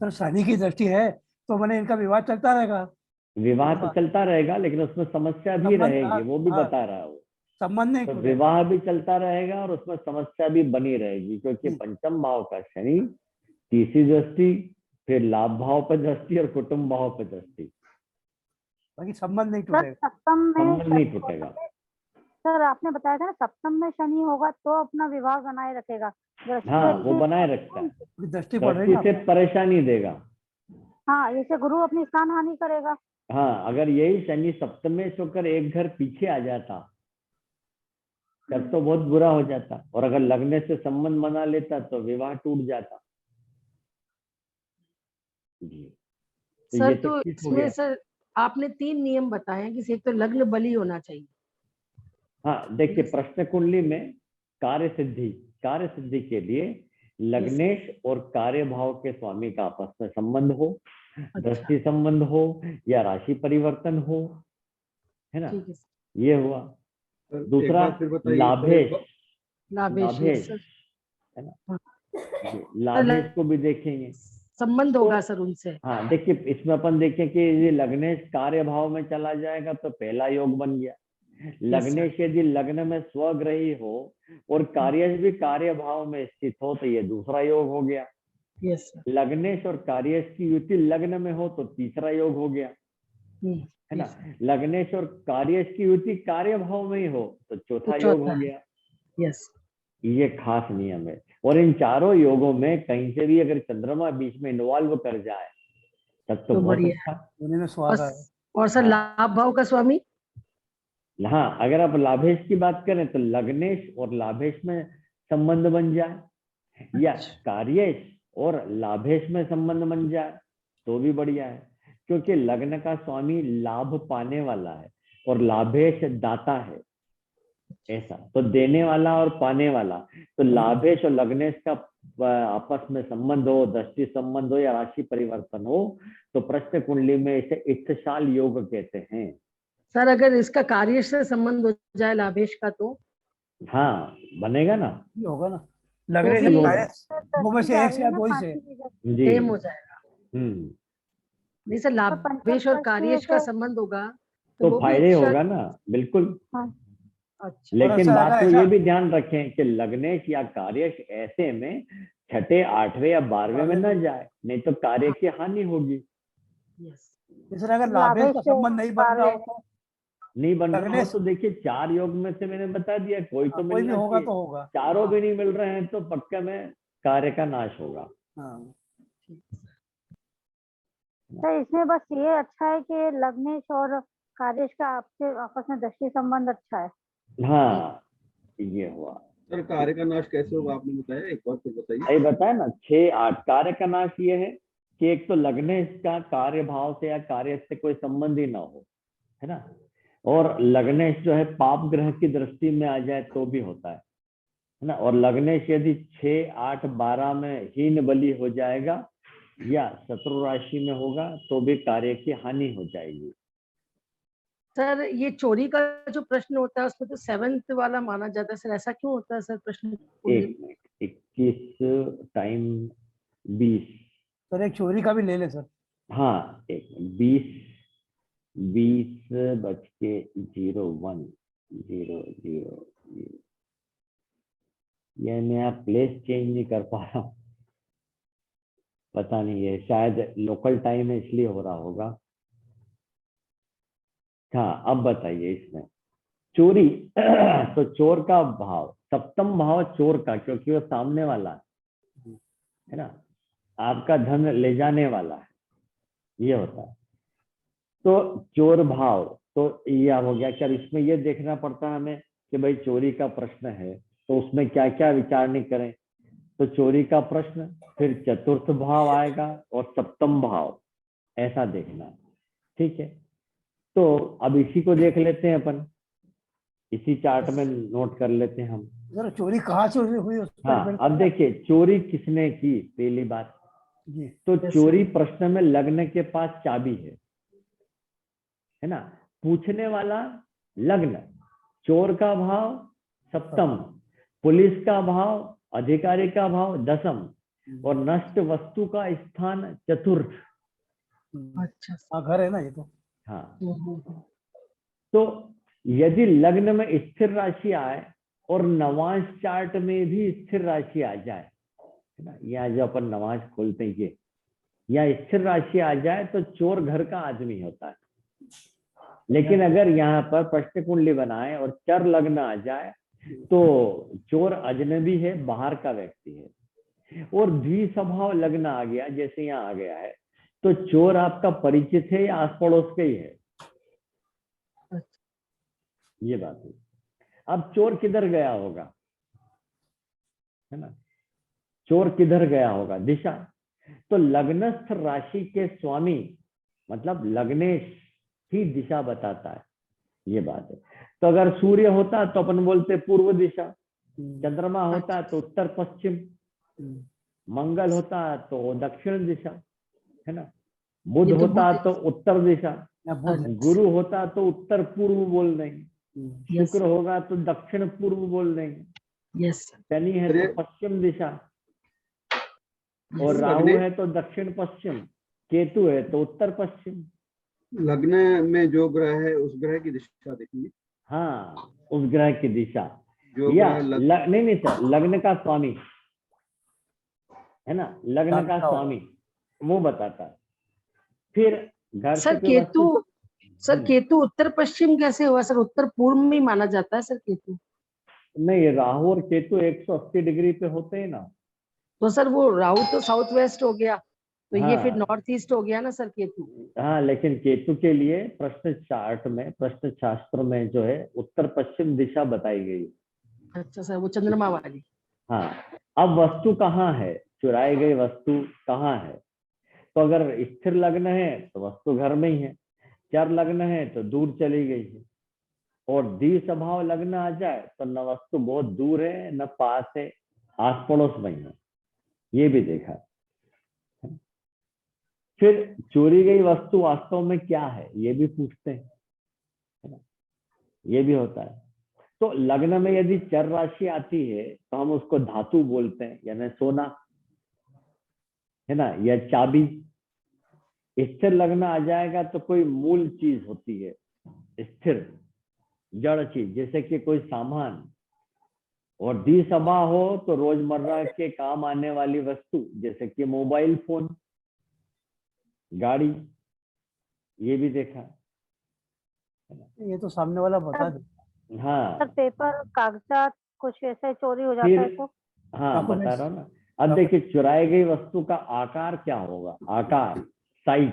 सर शनि की दृष्टि है तो मैंने इनका विवाद चलता रहेगा। विवाह तो चलता रहेगा, लेकिन उसमें समस्या भी संबंध, रहेगी, वो भी हाँ, बता रहा हूँ। संबंध नहीं तो टूटेगा। विवाह भी चलता रहेगा और उसमें समस्या भी बनी रहेगी, क्योंकि हम्म। पंचम भाव का शनि, तीसरी दृष्टि, फिर लाभ भाव पर दृष्टि और कुटुंब भाव पर दृष्टि, बाकी संबंध नहीं सर टूटेगा। सप्तम में संबंध नहीं टूटेगा। सर आपने बताया था ना सप्तम में शनि होगा तो अपना विवाह बनाए रखेगा, दृष्टि हाँ, वो अच्छी बनाए रखता है, दृष्टि पड़ रही दृष्टि ना से आपको। परेशानी देगा। हाँ जैसे गुरु अपनी स्थान हानि करेगा। हाँ, अगर यही शनि सप्तमेश होकर एक घर पीछे आ जाता तब तो बहुत बुरा हो जाता, और अगर लगने से संबंध बना लेता तो विवाह टूट जाता जी। तो सर ये तो तो ठीक हो इसमें गया। सर आपने 3 नियम बताए हैं कि एक तो लग्न बली होना चाहिए। हाँ देखिए, प्रश्न कुंडली में कार्य सिद्धि के लिए लग्नेश और कार्य भाव के स्वामी का आपस में संबंध हो, अच्छा, दृष्टि संबंध हो या राशि परिवर्तन हो, है ना, ठीक है सर। ये हुआ। सर, एक दूसरा बार फिर बताइए लाभेश, लाभेश, यस सर। है ना, हाँ। ये लाभेश को भी देखेंगे। संबंध तो होगा सर उनसे। हाँ देखिए, इसमें अपन देखें कि ये लग्नेश कार्य भाव में चला जाएगा तो पहला योग बन गया। लग्नेश यदि लग्न में स्वग्रही हो और कार्येश भी कार्य भाव में स्थित हो तो ये दूसरा योग हो गया। Yes sir. लग्नेश और कार्येश की युति लग्न में हो तो तीसरा योग हो गया, है ना। लग्नेश और कार्येश की युति कार्य भाव में ही हो तो चौथा योग हो गया। यस, ये खास नियम है। और इन चारों योगों में कहीं से भी अगर चंद्रमा बीच में इन्वॉल्व कर जाए तब तो बहुत बढ़िया। अच्छा। उन्हीं में स्वाद है। और सर हाँ। लाभ भाव का स्वामी, हाँ, अगर आप लाभेश की बात करें तो लग्नेश और लाभेश में संबंध बन जाए या कार्येश और लाभेश में संबंध बन जाए तो भी बढ़िया है, क्योंकि लग्न का स्वामी लाभ पाने वाला है और लाभेश दाता है, ऐसा तो देने वाला और पाने वाला। तो लाभेश और लग्नेश का आपस में संबंध हो, दृष्टि संबंध हो या राशि परिवर्तन हो तो प्रश्न कुंडली में इसे इत्तशाल योग कहते हैं। सर अगर इसका कार्य से संबंध हो जाए लाभेश का तो हाँ, बनेगा ना, ये होगा ना, लग रहे भी हैं होगा। वो में से एक से या दो ही से। जी, सेम हो जाएगा। हम्म, नहीं सर, लाभेश और कार्येश का संबंध होगा तो वो भी फायदे अच्छा। होगा ना, बिल्कुल। अच्छा, लेकिन ऐसा बात है तो ऐसा- ये भी ध्यान रखें कि लग्नेश या कार्येश ऐसे में छठे, आठवें या 12वें में न जाए, नहीं तो कार्य की हानि होगी। यस, जैसे अगर लाभेश का संबंध नहीं बन रहा हो तो नहीं बन रहा हो लग्नेश तो देखिए 4 योग में से मैंने बता दिया कोई तो कोई भी मिलना होगा चाहिए। तो होगा। चारों भी नहीं मिल रहे हैं तो पक्का में कार्य का नाश होगा। हाँ, तो इसमें बस ये अच्छा है कि लग्नेश और कार्येश का आपके आपस में दृष्टि संबंध अच्छा है। हाँ, ये हुआ। सर कार्य का नाश कैसे होगा आपने बताया, एक बार फिर बताइए। ये बताया ना, 6, 8 कार्य का नाश ये है कि एक तो लगने का कार्य भाव से या कार्य से कोई संबंध ही ना हो, है ना, और लग्नेश जो है पाप ग्रह की दृष्टि में आ जाए तो भी होता है ना। और लग्नेश यदि 6, 8, 12 में हीन बलि हो जाएगा या शत्रु राशि में होगा तो भी कार्य की हानि हो जाएगी। सर ये चोरी का जो प्रश्न होता है उसमें तो 7th वाला माना जाता है सर, ऐसा क्यों होता है सर प्रश्न? 1 मिनट, 21 टाइम 20, सर एक चोरी का भी ले ले सर। हाँ 20:01:00। ये मैं प्लेस चेंज नहीं कर पा रहा हूँ, पता नहीं है, शायद लोकल टाइम है इसलिए हो रहा होगा। हाँ, अब बताइए इसमें चोरी तो चोर का भाव, सप्तम भाव चोर का, क्योंकि वो सामने वाला है ना, आपका धन ले जाने वाला है, ये होता है। तो चोर भाव, तो ये हो गया। क्या इसमें ये देखना पड़ता है हमें कि भाई चोरी का प्रश्न है तो उसमें क्या क्या विचारणी करें। तो चोरी का प्रश्न, फिर चतुर्थ भाव आएगा और सप्तम भाव, ऐसा देखना है। ठीक है, तो अब इसी को देख लेते हैं अपन, इसी चार्ट में नोट कर लेते हैं हम। सर चोरी कहाँ से हुई उस पर हाँ, डिपेंड अब देखिए चोरी किसने की, पहली बात जी। तो चोरी प्रश्न में लग्न के पास चाबी है ना, पूछने वाला लग्न, चोर का भाव सप्तम, पुलिस का भाव, अधिकारी का भाव दसम, और नष्ट वस्तु का स्थान चतुर्थ। अच्छा हाँ घर है ना ये तो। हाँ, हम्म। तो यदि लग्न में स्थिर राशि आए और नवांश चार्ट में भी स्थिर राशि आ जाए, है ना, यहाँ जो अपन नवांश खोलते हैं ये, या स्थिर राशि आ जाए तो चोर घर का आदमी होता है। लेकिन अगर यहाँ पर प्रश्न कुंडली बनाए और चर लग्न आ जाए तो चोर अजनबी है, बाहर का व्यक्ति है। और द्विस्वभाव लग्न आ गया, जैसे यहाँ आ गया है, तो चोर आपका परिचित है या आस पड़ोस के ही है, ये बात है। अब चोर किधर गया होगा, है ना, चोर किधर गया होगा, दिशा। तो लग्नस्थ राशि के स्वामी मतलब लग्नेश ही दिशा बताता है, ये बात है। तो अगर सूर्य होता तो अपन बोलते पूर्व दिशा, चंद्रमा होता तो उत्तर पश्चिम, मंगल होता तो दक्षिण दिशा, है ना, बुध ये तो होता बुध- तो उत्तर दिशा, या बुध है। गुरु होता तो उत्तर पूर्व बोल देंगे, यस शुक्र होगा तो दक्षिण पूर्व बोल देंगे, यस शनि है अरे, तो पश्चिम दिशा, और यस राहु लग्ने है तो दक्षिण पश्चिम, केतु है तो उत्तर पश्चिम। लग्न में जो ग्रह है उस ग्रह की दिशा देखेंगे। हाँ, उस ग्रह की दिशा, जो या ग्रह नहीं सर, लग्न का स्वामी है ना, लग्न का बताओ। स्वामी वो बताता है। फिर घर से सर कोई केतु, वस्तु, सर केतु उत्तर पश्चिम कैसे हुआ सर? उत्तर पूर्व में ही माना जाता है सर केतु। नहीं, राहु और केतु 180 डिग्री पे होते हैं ना। तो सर वो राहु तो साउथ वेस्ट हो गया, तो ये फिर हाँ नॉर्थ ईस्ट हो गया ना सर केतु। हाँ, लेकिन केतु के लिए प्रश्न चार्ट में, प्रश्न शास्त्र में जो है उत्तर पश्चिम दिशा बताई गई है। अच्छा सर, वो चंद्रमा वाली। हाँ, अब वस्तु कहाँ है, चुराई गई वस्तु कहाँ है। तो अगर स्थिर लग्न है तो वस्तु घर में ही है, चर लग्न है तो दूर चली गई है, और द्विस्वभाव लग्न आ जाए तो न वस्तु बहुत दूर है न पास है, आस पड़ोस में है, ये भी देखा। फिर चोरी गई वस्तु वास्तव में क्या है, ये भी पूछते हैं, है ना, ये भी होता है। तो लग्न में यदि चर राशि आती है तो हम उसको धातु बोलते हैं, यानी सोना, है ना, या चाबी। स्थिर लग्न आ जाएगा तो कोई मूल चीज होती है, स्थिर जड़ चीज, जैसे कि कोई सामान। और द्विसभा हो तो रोजमर्रा के काम आने वाली वस्तु, जैसे कि मोबाइल फोन, गाड़ी, ये भी देखा। ये तो सामने वाला बता दे। सर हाँ, पेपर कागजात कुछ ऐसे चोरी हो जाता फिर है तो हाँ बता Documents. रहा हूँ ना। अब देखिए चुराई गई वस्तु का आकार क्या होगा, आकार, साइज।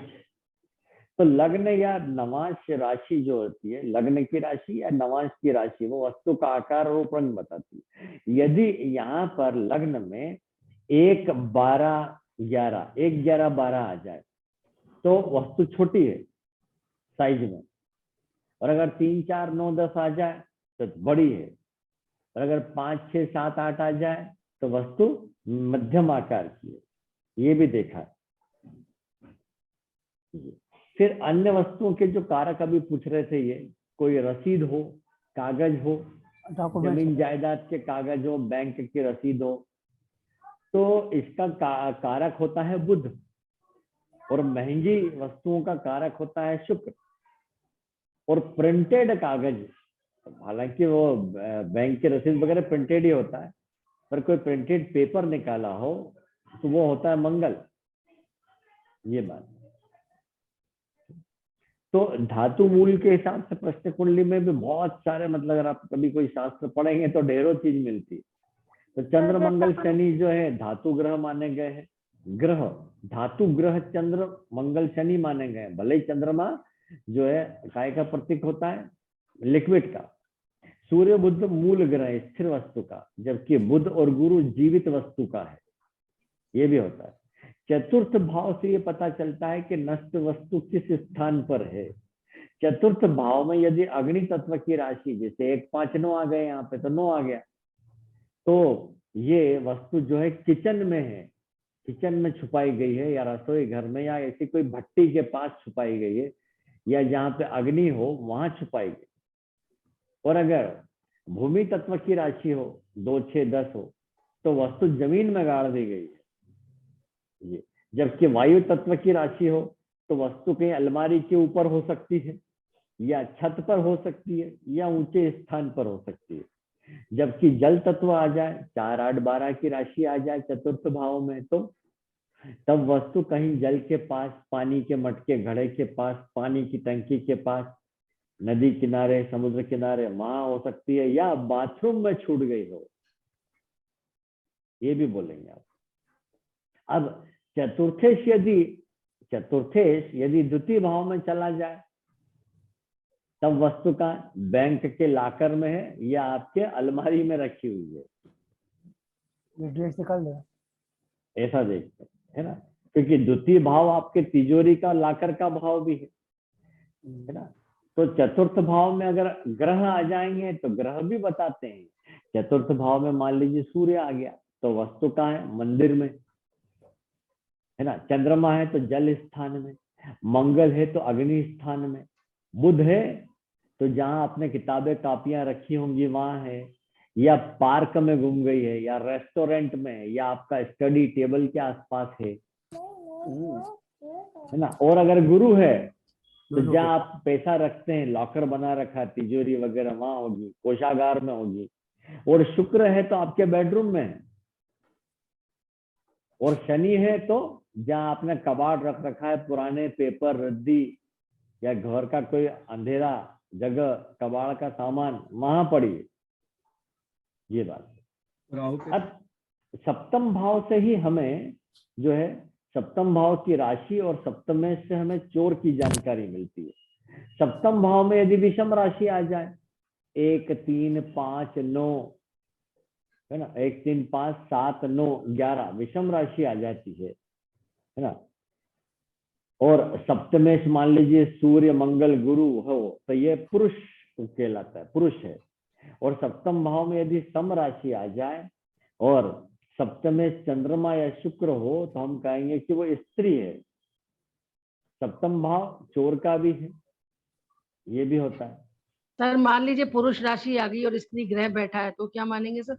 तो लग्न या नवांश राशि जो होती है, लग्न की राशि या नवांश की राशि, वो वस्तु का आकार और रंग बताती है। यदि यहाँ पर लग्न में 1 12 11 1 11 12 आ जाए तो वस्तु छोटी है साइज में, और अगर 3 4 9 10 आ जाए तो बड़ी है, और अगर 5 6 7 8 आ जाए तो वस्तु मध्यम आकार की है, ये भी देखा है। फिर अन्य वस्तुओं के जो कारक अभी पूछ रहे थे, ये कोई रसीद हो, कागज हो, डॉक्यूमेंट जमीन जायदाद के कागज हो, बैंक की रसीद हो, तो इसका कारक होता है बुध, और महंगी वस्तुओं का कारक होता है शुक्र। और प्रिंटेड कागज, हालांकि वो बैंक की रसीद वगैरह प्रिंटेड ही होता है, पर कोई प्रिंटेड पेपर निकाला हो तो वो होता है मंगल, ये बात। तो धातु मूल के हिसाब से प्रश्न कुंडली में भी बहुत सारे, मतलब अगर आप कभी कोई शास्त्र पढ़ेंगे तो ढेरों चीज मिलती है। तो चंद्र मंगल शनि जो है धातु ग्रह माने गए हैं। ग्रह, धातु ग्रह चंद्र मंगल शनि माने गए हैं। भले ही चंद्रमा जो है काय का प्रतीक होता है, लिक्विड का। सूर्य बुध मूल ग्रह स्थिर वस्तु का, जबकि बुध और गुरु जीवित वस्तु का है, ये भी होता है। चतुर्थ भाव से ये पता चलता है कि नष्ट वस्तु किस स्थान पर है। चतुर्थ भाव में यदि अग्नि तत्व की राशि, जैसे 1 5 9 आ गए, यहाँ पे तो 9 आ गया, तो ये वस्तु जो है किचन में है, किचन में छुपाई गई है, या रसोई घर में, या ऐसी कोई भट्टी के पास छुपाई गई है, या जहाँ पे अग्नि हो वहां छुपाई गई। और अगर भूमि तत्व की राशि हो, 2 6 10 हो, तो वस्तु जमीन में गाड़ दी गई है ये। जबकि वायु तत्व की राशि हो तो वस्तु कहीं अलमारी के ऊपर हो सकती है, या छत पर हो सकती है, या ऊंचे स्थान पर हो सकती है। जबकि जल तत्व आ जाए, 4 8 12 की राशि आ जाए चतुर्थ भाव में, तो तब वस्तु कहीं जल के पास, पानी के मटके घड़े के पास, पानी की टंकी के पास, नदी किनारे, समुद्र किनारे, वहां हो सकती है, या बाथरूम में छूट गई हो, ये भी बोलेंगे आप। अब चतुर्थेश यदि द्वितीय भाव में चला जाए, तब वस्तु का बैंक के लॉकर में है या आपके अलमारी में रखी हुई है, ये डेट निकाल देना। ऐसा देखते हैं, है ना। क्योंकि द्वितीय भाव आपके तिजोरी का, लाकर का भाव भी है ना। तो चतुर्थ भाव में अगर ग्रह आ जाएंगे तो ग्रह भी बताते हैं। चतुर्थ भाव में मान लीजिए सूर्य आ गया, तो वस्तु कहाँ है, मंदिर में, है ना। चंद्रमा है तो जल स्थान में, मंगल है तो अग्नि स्थान में, बुध है तो जहां आपने किताबें कापियां रखी होंगी वहां है, या पार्क में घूम गई है, या रेस्टोरेंट में, या आपका स्टडी टेबल के आसपास है ना। और अगर गुरु है तो जहाँ आप पैसा रखते हैं, लॉकर बना रखा, तिजोरी वगैरह, वहां होगी, कोषागार में होगी। और शुक्र है तो आपके बेडरूम में है, और शनि है तो जहाँ आपने कबाड़ रख रखा है, पुराने पेपर, रद्दी, या घर का कोई अंधेरा जगह, कबाड़ का सामान, वहां पड़ी है, ये बात। राहु के अब सप्तम भाव से ही हमें जो है, सप्तम भाव की राशि और सप्तमेश से हमें चोर की जानकारी मिलती है। सप्तम भाव में यदि विषम राशि आ जाए, 1 3 5 9, है ना, 1 3 5 7 9 11 विषम राशि आ जाती है ना। और सप्तमेश मान लीजिए सूर्य मंगल गुरु हो, तो ये पुरुष कहलाता है, पुरुष है। और सप्तम भाव में यदि सम राशि आ जाए और सप्तमेश चंद्रमा या शुक्र हो, तो हम कहेंगे कि वो स्त्री है। सप्तम भाव चोर का भी है, ये भी होता है। सर मान लीजिए पुरुष राशि आ गई और स्त्री ग्रह बैठा है, तो क्या मानेंगे सर?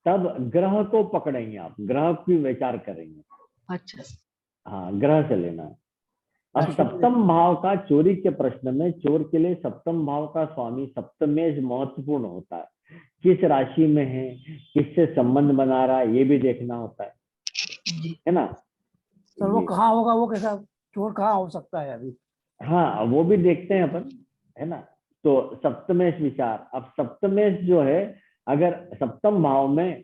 तब ग्रह को पकड़ेंगे आप, ग्रह की विचार करेंगे। अच्छा हाँ, ग्रह से लेना है। अब सप्तम भाव का चोरी के प्रश्न में, चोर के लिए सप्तम भाव का स्वामी सप्तमेश महत्वपूर्ण होता है। किस राशि में है, किससे संबंध बना रहा है, ये भी देखना होता है ना। सर वो कहाँ होगा, वो कैसा चोर कहाँ हो सकता है अभी? हाँ, वो भी देखते हैं अपन, है ना। तो सप्तमेश विचार। अब सप्तमेश जो है, अगर सप्तम भाव में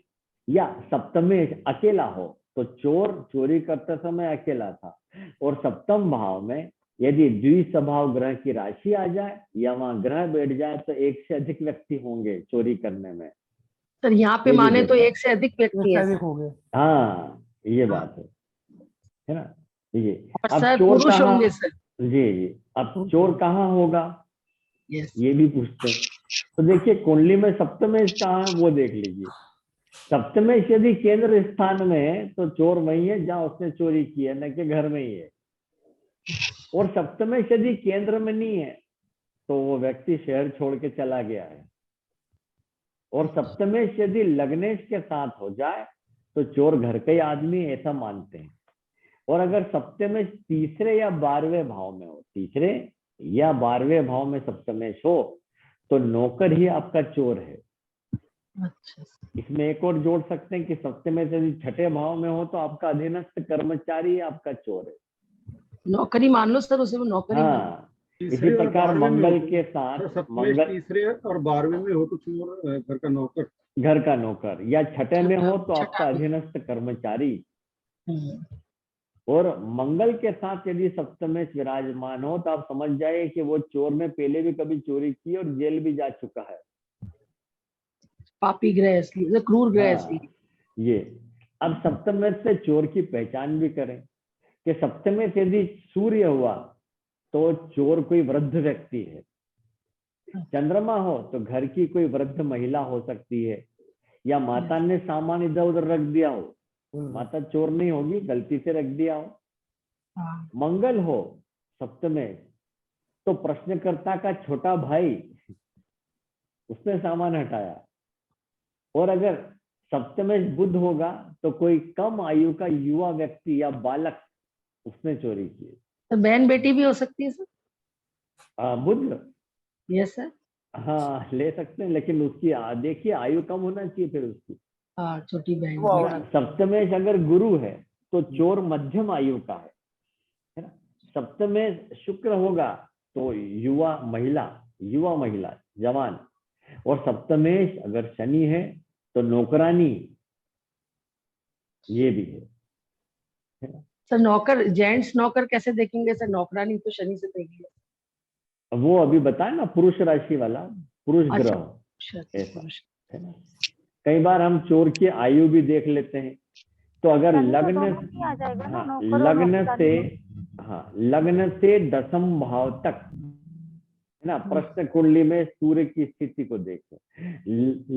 या सप्तमेश अकेला हो, तो चोर चोरी करते समय अकेला था। और सप्तम भाव में यदि द्विस्वभाव ग्रह की राशि आ जाए या वहां ग्रह बैठ जाए, तो 1 से अधिक व्यक्ति होंगे चोरी करने में। सर, यहाँ पे माने तो 1 से अधिक व्यक्ति है। हो गए। हाँ, ये बात है ना। ये और अब सर चोर पुरुष कहाँ, होंगे सर। जी, अब चोर कहाँ होगा, यस। ये भी पूछते हैं। तो देखिए कुंडली में सप्तमेश कहाँ है वो देख लीजिए। सप्तमेश यदि केंद्र स्थान में है तो चोर वही है जहां उसने चोरी की है, न कि घर में ही है। और सप्तमेश यदि केंद्र में नहीं है तो वो व्यक्ति शहर छोड़ के चला गया है। और सप्तमेश यदि लग्नेश के साथ हो जाए तो चोर घर का ही आदमी, ऐसा मानते हैं। और अगर सप्तमेश तीसरे या 12वें भाव में हो, तीसरे या 12वें भाव में सप्तमेश हो, तो नौकर ही आपका चोर है। अच्छा। इसमें एक और जोड़ सकते हैं कि सप्तमेश यदि 6ठे भाव में हो तो आपका अधीनस्थ कर्मचारी आपका चोर है। नौकरी मान लो सर, उसे वो नौकरी मान लो। हाँ, इसी तीसरे और प्रकार 12वें में मंगल हो के तो साथ सप्तमेश मंगल तीसरे और 12वें में हो तो चोर घर का नौकर। घर का नौकर, या छठे में हो तो छठा आपका अधीनस्थ कर्मचारी, हम्म, और मंगल के साथ यदि सप्तमेश विराजमान हो तो आप समझ जाइए कि वो चोर ने पहले भी कभी चोरी की और जेल भी जा चुका है। पापी ग्रह इसलिए, मतलब क्रूर ग्रह हाँ, इसलिए। ये अब सप्तमेश से चोर की पहचान भी करें कि सप्तमेश यदि सूर्य हुआ तो चोर कोई वृद्ध व्यक्ति है, चंद्रमा हो तो घर की कोई वृद्ध महिला हो सकती है, या माता ने सामान इधर उधर रख दिया हो, माता चोर नहीं होगी, गलती से रख दिया हो। हाँ, मंगल हो सप्तमेश तो प्रश्नकर्ता का छोटा भाई, उसने सामान हटाया, और अगर सप्तमेश बुध होगा तो कोई कम आयु का युवा व्यक्ति या बालक, उसने चोरी की। तो बहन बेटी भी हो सकती है सर। बुध, यस सर। हाँ ले सकते हैं, लेकिन उसकी देखिए आयु कम होना चाहिए फिर उसकी। हाँ, छोटी बहन वो बेटी। सप्तमेश अगर गुरु है तो चोर मध्यम आयु का है ना। सप्तमेश शुक्र होगा तो युवा महिला जवान, और सप्तमेश अगर शनि है तो नौकरानी, ये भी है ना। सर नौकर, जेंट्स नौकर कैसे देखेंगे सर? नौकरानी तो शनि से देखेंगे। वो अभी बताया ना, पुरुष राशि वाला, पुरुष अच्छा, ग्रह ऐसा पुरुष। है ना। कई बार हम चोर की आयु भी देख लेते हैं, तो अगर शनि तो लग्न, दोनों में ही आ जाएगा ना, हाँ नौकर और नौकरानी। लग्न से दसम भाव तक है ना, प्रश्न कुंडली में सूर्य की स्थिति को देखें,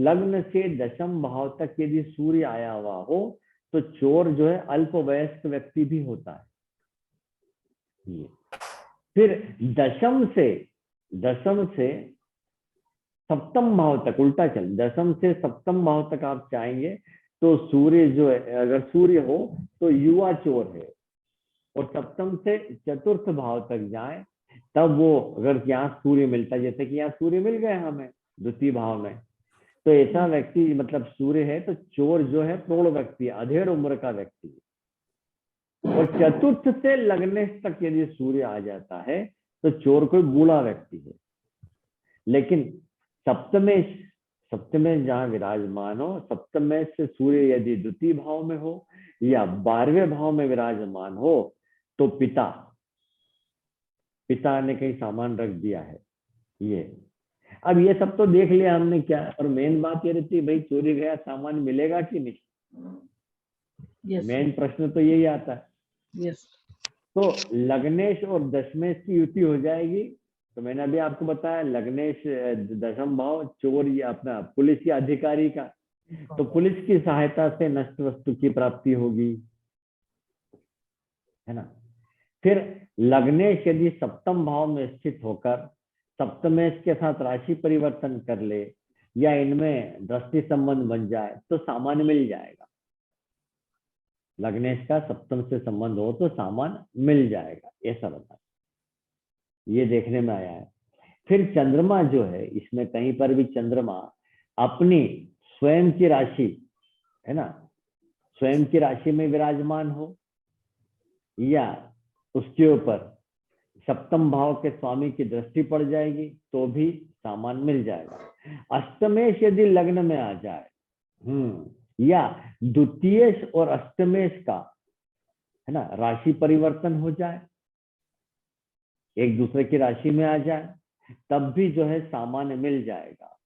लग्न से दशम भाव तक यदि सूर्य आया हुआ हो तो चोर जो है अल्प वयस्क व्यक्ति भी होता है। ये फिर दशम से सप्तम भाव तक उल्टा चल, दशम से सप्तम भाव तक आप चाहेंगे तो सूर्य जो है, अगर सूर्य हो तो युवा चोर है, और सप्तम से चतुर्थ भाव तक जाए तब वो, अगर यहाँ सूर्य मिलता है, जैसे कि यहाँ सूर्य मिल गए हमें द्वितीय भाव में, तो ऐसा व्यक्ति मतलब सूर्य है तो चोर जो है प्रौढ़ व्यक्ति, अधेड़ उम्र का व्यक्ति। और चतुर्थ से लग्न तक यदि सूर्य आ जाता है तो चोर कोई बूढ़ा व्यक्ति है। लेकिन सप्तमेश जहां विराजमान हो, सप्तमेश से सूर्य यदि द्वितीय भाव में हो या 12वें भाव में विराजमान हो तो पिता ने कहीं सामान रख दिया है। ये अब ये सब तो देख लिया हमने क्या, और मेन बात ये रहती है भाई चोरी गया सामान मिलेगा कि नहीं, यस मेन प्रश्न तो यही आता है। यस। तो लग्नेश और दशमेश की युति हो जाएगी, तो मैंने अभी आपको बताया लग्नेश दशम भाव चोर या अपना पुलिस या अधिकारी का, तो पुलिस की सहायता से नष्ट वस्तु की प्राप्ति होगी, है ना। फिर लग्नेश यदि सप्तम भाव में स्थित होकर सप्तमेश के साथ राशि परिवर्तन कर ले या इनमें दृष्टि संबंध बन जाए तो सामान मिल जाएगा। लग्नेश का सप्तम से संबंध हो तो सामान मिल जाएगा, ऐसा बता, ये देखने में आया है। फिर चंद्रमा जो है, इसमें कहीं पर भी चंद्रमा अपनी स्वयं की राशि है ना, स्वयं की राशि में विराजमान हो या उसके ऊपर सप्तम भाव के स्वामी की दृष्टि पड़ जाएगी तो भी सामान मिल जाएगा। अष्टमेश यदि लग्न में आ जाए, या द्वितीयेश और अष्टमेश का है ना राशि परिवर्तन हो जाए, एक दूसरे की राशि में आ जाए, तब भी जो है सामान मिल जाएगा।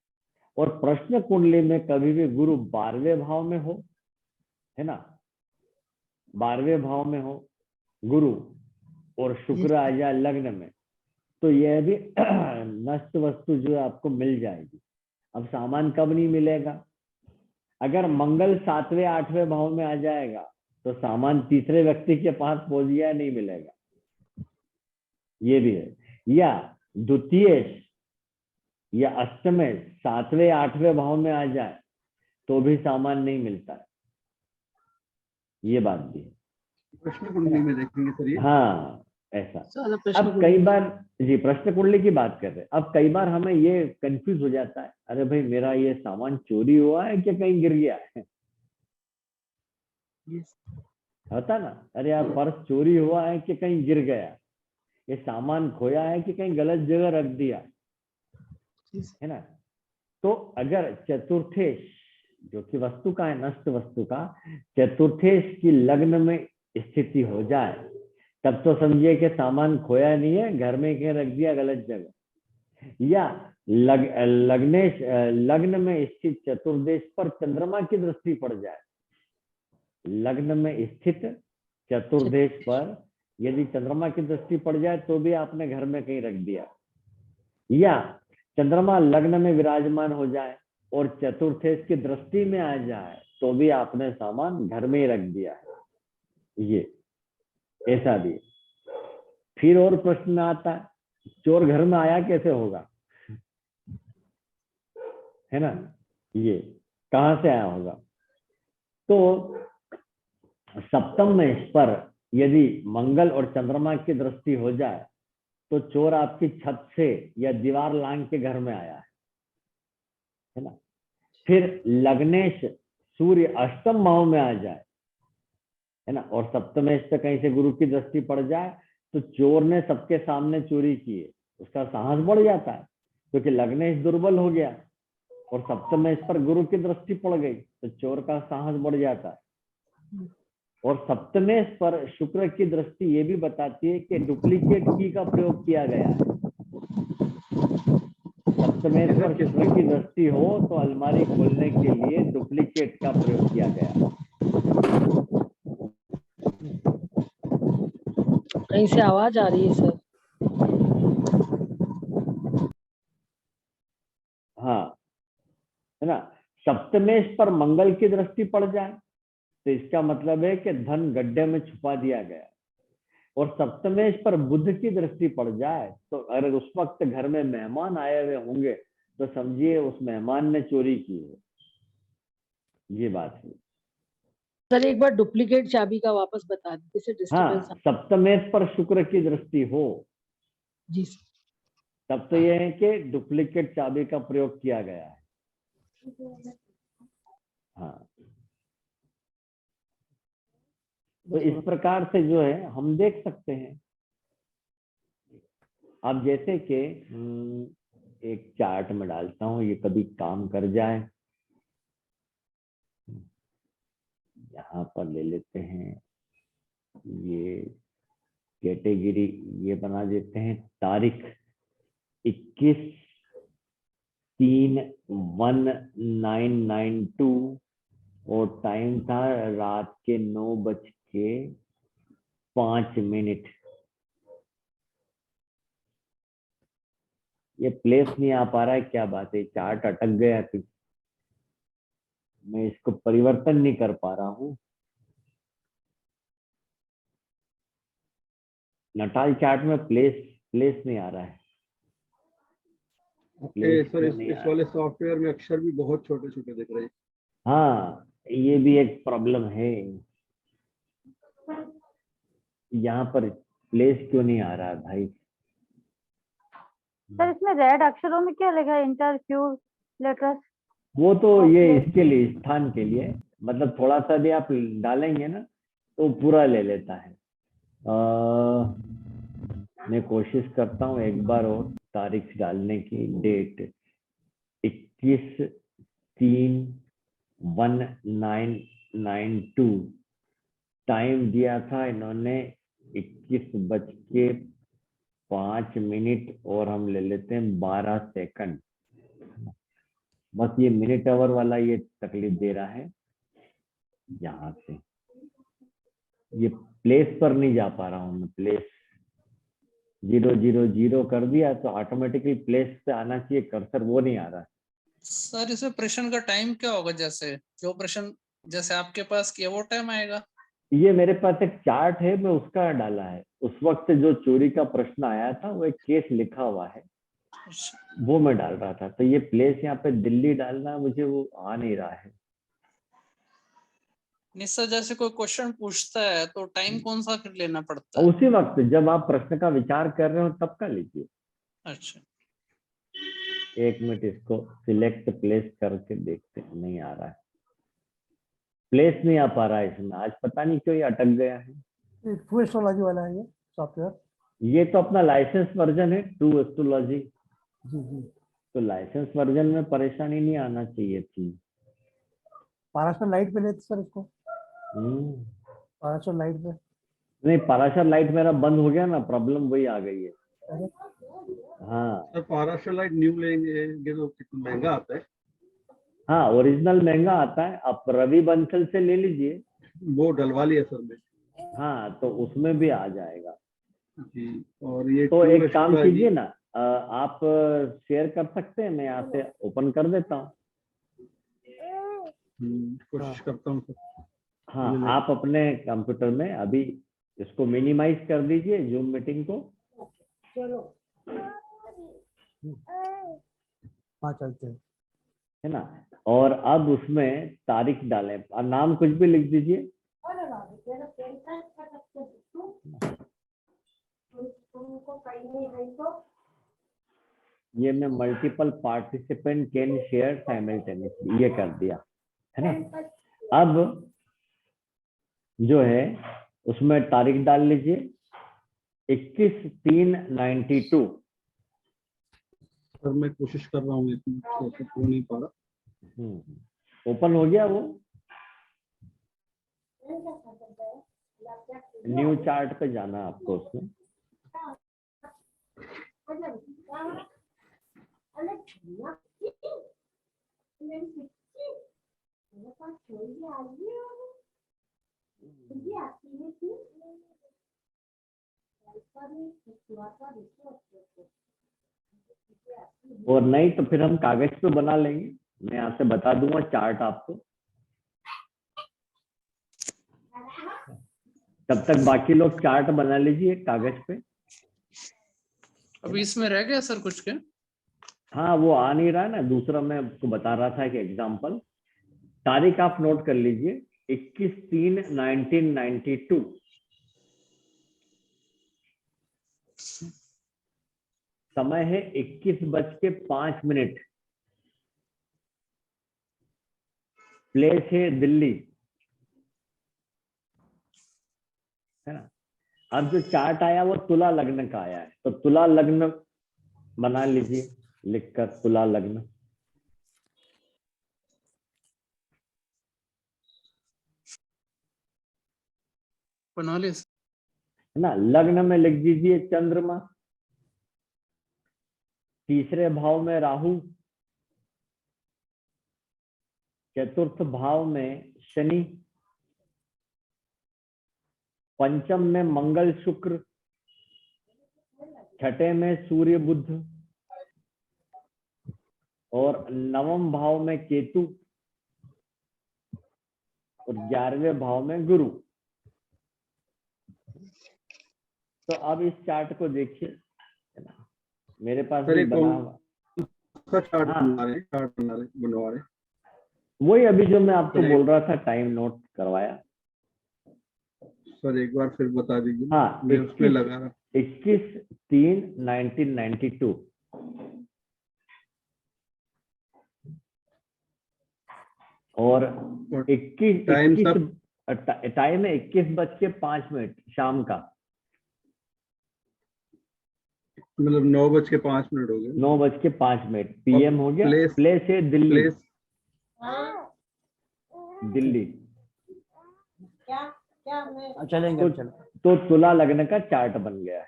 और प्रश्न कुंडली में कभी भी गुरु 12वें भाव में हो, है ना, 12वें भाव में हो गुरु और शुक्र आ जाए लग्न में, तो यह भी नष्ट वस्तु जो है आपको मिल जाएगी। अब सामान कब नहीं मिलेगा, अगर मंगल 7वें 8वें भाव में आ जाएगा तो सामान तीसरे व्यक्ति के पास पहुंच गया, नहीं मिलेगा, ये भी है। या द्वितीयेश या अष्टमेश 7वें 8वें भाव में आ जाए तो भी सामान नहीं मिलता है, ये बात भी है। प्रश्न कुंडली में देखेंगे सर ये। हाँ ऐसा। प्रश्न अब कई बार जी प्रश्न कुंडली की बात कर रहे हैं, अब कई बार हमें ये कंफ्यूज हो जाता है, अरे भाई मेरा ये सामान चोरी हुआ है कि कहीं गिर गया है, होता ना, अरे यार पर्स चोरी हुआ है कि कहीं गिर गया, ये सामान खोया है कि कहीं गलत जगह रख दिया, है ना। तो अगर चतुर्थेश जो कि वस्तु का है, नष्ट वस्तु का, चतुर्थेश की लग्न में स्थिति हो जाए तब तो समझिए कि सामान खोया नहीं है, घर में कहीं रख दिया गलत जगह। या लग्नेश लग्न में स्थित चतुर्देश पर चंद्रमा की दृष्टि पड़ जाए, लग्न में स्थित चतुर्देश पर यदि चंद्रमा की दृष्टि पड़ जाए तो भी आपने घर में कहीं रख दिया, या चंद्रमा लग्न में विराजमान हो जाए और चतुर्थेश की दृष्टि में आ जाए तो भी आपने सामान घर में ही रख दिया है। ये ऐसा भी। फिर और प्रश्न आता है, चोर घर में आया कैसे होगा, है ना, ये कहां से आया होगा। तो सप्तम में इस पर यदि मंगल और चंद्रमा की दृष्टि हो जाए तो चोर आपकी छत से या दीवार लांग के घर में आया है ना। फिर लग्नेश सूर्य अष्टम भाव में आ जाए, है ना, और सप्तमेश पे कहीं से गुरु की दृष्टि पड़ जाए तो चोर ने सबके सामने चोरी की है, उसका साहस बढ़ जाता है क्योंकि लग्नेश दुर्बल हो गया और सप्तमेश पर गुरु की दृष्टि पड़ गई तो चोर का साहस बढ़ जाता है। और सप्तमेश पर शुक्र की दृष्टि ये भी बताती है कि डुप्लीकेट की का प्रयोग किया गया है। सप्तमेश पर शुक्र की दृष्टि हो तो अलमारी खोलने के लिए डुप्लीकेट का प्रयोग किया गया। कहीं से आवाज आ रही है सर। हाँ, है ना। सप्तमेश पर मंगल की दृष्टि पड़ जाए तो इसका मतलब है कि धन गड्ढे में छुपा दिया गया, और सप्तमेश पर बुध की दृष्टि पड़ जाए तो अगर उस वक्त घर में मेहमान आए हुए होंगे तो समझिए उस मेहमान ने चोरी की है। ये बात है। सर एक बार डुप्लीकेट चाबी का वापस बता दीजिए, डिस्टर्बेंस। हाँ, सप्तमेश पर शुक्र की दृष्टि हो जी सर। तब तो यह है कि डुप्लीकेट चाबी का प्रयोग किया गया है। हाँ, तो इस प्रकार से जो है हम देख सकते हैं। अब जैसे कि एक चार्ट में डालता हूं, ये कभी काम कर जाए। यहाँ पर ले लेते हैं, ये कैटेगरी ये बना देते हैं, तारीख 21/3/1992 और टाइम था रात के 9:05। ये प्लेस नहीं आ पा रहा है, क्या बात है, चार्ट अटक गया थी, मैं इसको परिवर्तन नहीं कर पा रहा हूँ। नटाल चार्ट में प्लेस नहीं आ रहा है। सर इस वाले सॉफ्टवेयर में अक्षर भी बहुत छोटे छोटे दिख रहे हैं। हाँ, ये भी एक प्रॉब्लम है, यहाँ पर प्लेस क्यों नहीं आ रहा है भाई। सर इसमें रेड अक्षरों में क्या लिखा है, इंटरफ्यू लेटर्स? वो तो ये इसके लिए, स्थान के लिए, मतलब थोड़ा सा भी आप डालेंगे ना तो पूरा ले लेता है। मैं कोशिश करता हूँ एक बार और तारीख डालने की, डेट 21/3/1992, टाइम दिया था इन्होंने 21:05 और हम ले लेते हैं 12 सेकंड। बस ये मिनट आवर वाला ये तकलीफ दे रहा है। यहाँ से ये प्लेस पर नहीं जा पा रहा हूँ मैं, प्लेस 000 कर दिया तो ऑटोमेटिकली प्लेस पे आना चाहिए कर्सर, वो नहीं आ रहा। सर इसमें प्रश्न का टाइम क्या होगा, जैसे जो प्रश्न जैसे आपके पास किया वो टाइम आएगा? ये मेरे पास एक चार्ट है, मैं उसका डाला है, उस वक्त जो चोरी का प्रश्न आया था वो एक केस लिखा हुआ है, वो मैं डाल रहा था। तो ये प्लेस यहाँ पे दिल्ली डालना मुझे वो आ नहीं रहा है। नहीं सर, जैसे कोई क्वेश्चन पूछता है तो टाइम कौन सा फिर लेना पड़ता है? उसी वक्त जब आप प्रश्न का विचार कर रहे हो तब का लीजिए। अच्छा, एक मिनट इसको सिलेक्ट प्लेस करके देखते हैं, नहीं आ रहा है, प्लेस नहीं आ पा रहा है इसमें, आज पता नहीं क्यों ये अटक गया है। फुल एस्ट्रोलॉजी वाला है ये सॉफ्टवेयर। ये तो अपना लाइसेंस वर्जन है, ट्रू एस्ट्रोलॉजी। जी जी। तो लाइसेंस वर्जन में परेशानी नहीं आना चाहिए थी। पाराशर लाइट पे लेते सर इसको, हम्म। पाराशर लाइट पे। नहीं, पराशर लाइट मेरा बंद हो गया ना, प्रॉब्लम वही आ गई है। अरे हाँ सर पाराशर लाइट न्यू लेंगे तो कितना महंगा आता है? हाँ, ओरिजिनल महंगा आता है, आप रवि बंसल से ले लीजिए। वो डलवा लिया सर मैं। हाँ, तो उसमें भी आ जाएगा। जी, और ये तो ट्रू एक काम एस्ट्रोलॉजी। कीजिए ना, आप शेयर कर सकते हैं, मैं यहाँ से ओपन कर देता हूँ। कोशिश करता हूँ सर। हाँ, मिले। आप अपने कंप्यूटर में अभी इसको मिनिमाइज कर दीजिए, जूम मीटिंग को। हाँ चलते हैं। है ना, और अब उसमें तारीख डालें और नाम कुछ भी लिख दीजिए। ये मैं multiple participant can share simultaneously ये कर दिया, है ना। अब जो है उसमें तारीख डाल लीजिए 21/3/92। सर मैं कोशिश कर रहा हूँ, लेकिन हो नहीं पा रहा। ओपन हो गया वो न्यू चार्ट पे जाना है आपको उसमें। और नहीं तो फिर हम कागज पे बना लेंगे, मैं यहाँ से बता दूंगा चार्ट आपको। तब तक बाकी लोग चार्ट बना लीजिए कागज पे। अभी इसमें रह गया सर कुछ के? हाँ, वो आ नहीं रहा है ना, दूसरा मैं आपको बता रहा था कि एग्जाम्पल। तारीख आप नोट कर लीजिए 21/3/1992। समय है 21:05। प्लेस है दिल्ली, है ना। अब जो चार्ट आया वो तुला लग्न का आया है, तो तुला लग्न बना लीजिए लिखकर, तुला लग्न। बना लिया सर। है ना, लग्न में लिख दीजिए चंद्रमा, तीसरे भाव में राहु, चतुर्थ भाव में शनि, पंचम में मंगल शुक्र, छठे में सूर्य बुध, और नवम भाव में केतु, और 11वें भाव में गुरु। तो अब इस चार्ट को देखिए, है ना, मेरे पास सर भी ये बना कौन हुआ। सा चार्ट हाँ। बना रहे हैं? चार्ट बनवा रहे हैं। वही अभी जो मैं आपको सर बोल रहा था, टाइम नोट करवाया। सर एक बार फिर बता दीजिए। हाँ, मैं उसमें लगा रहा। 21/3/1992। और 21 टाइम सब टाइम है 21:05 शाम का। मतलब 9:05 हो गए। 9:05 PM हो गया। प्लेस प्लेस है दिल्ली। प्लेस दिल्ली। चलेंगे तो, अब चलेंगे। तो तुला लग्न का चार्ट बन गया है।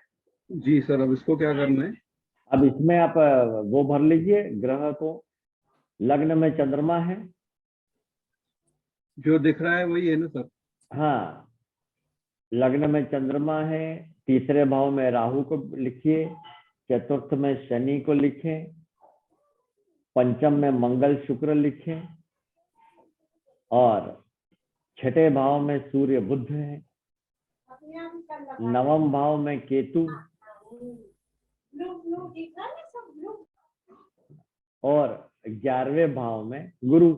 जी सर, अब इसको क्या करना है? अब इसमें आप वो भर लीजिए ग्रह को। लग्न में चंद्रमा है। जो दिख रहा है वही है ना सर? हाँ, लग्न में चंद्रमा है, तीसरे भाव में राहु को लिखिए, चतुर्थ में शनि को लिखें, पंचम में मंगल शुक्र लिखें, और छठे भाव में सूर्य बुध है, नवम भाव में केतु, और 11वें भाव में गुरु।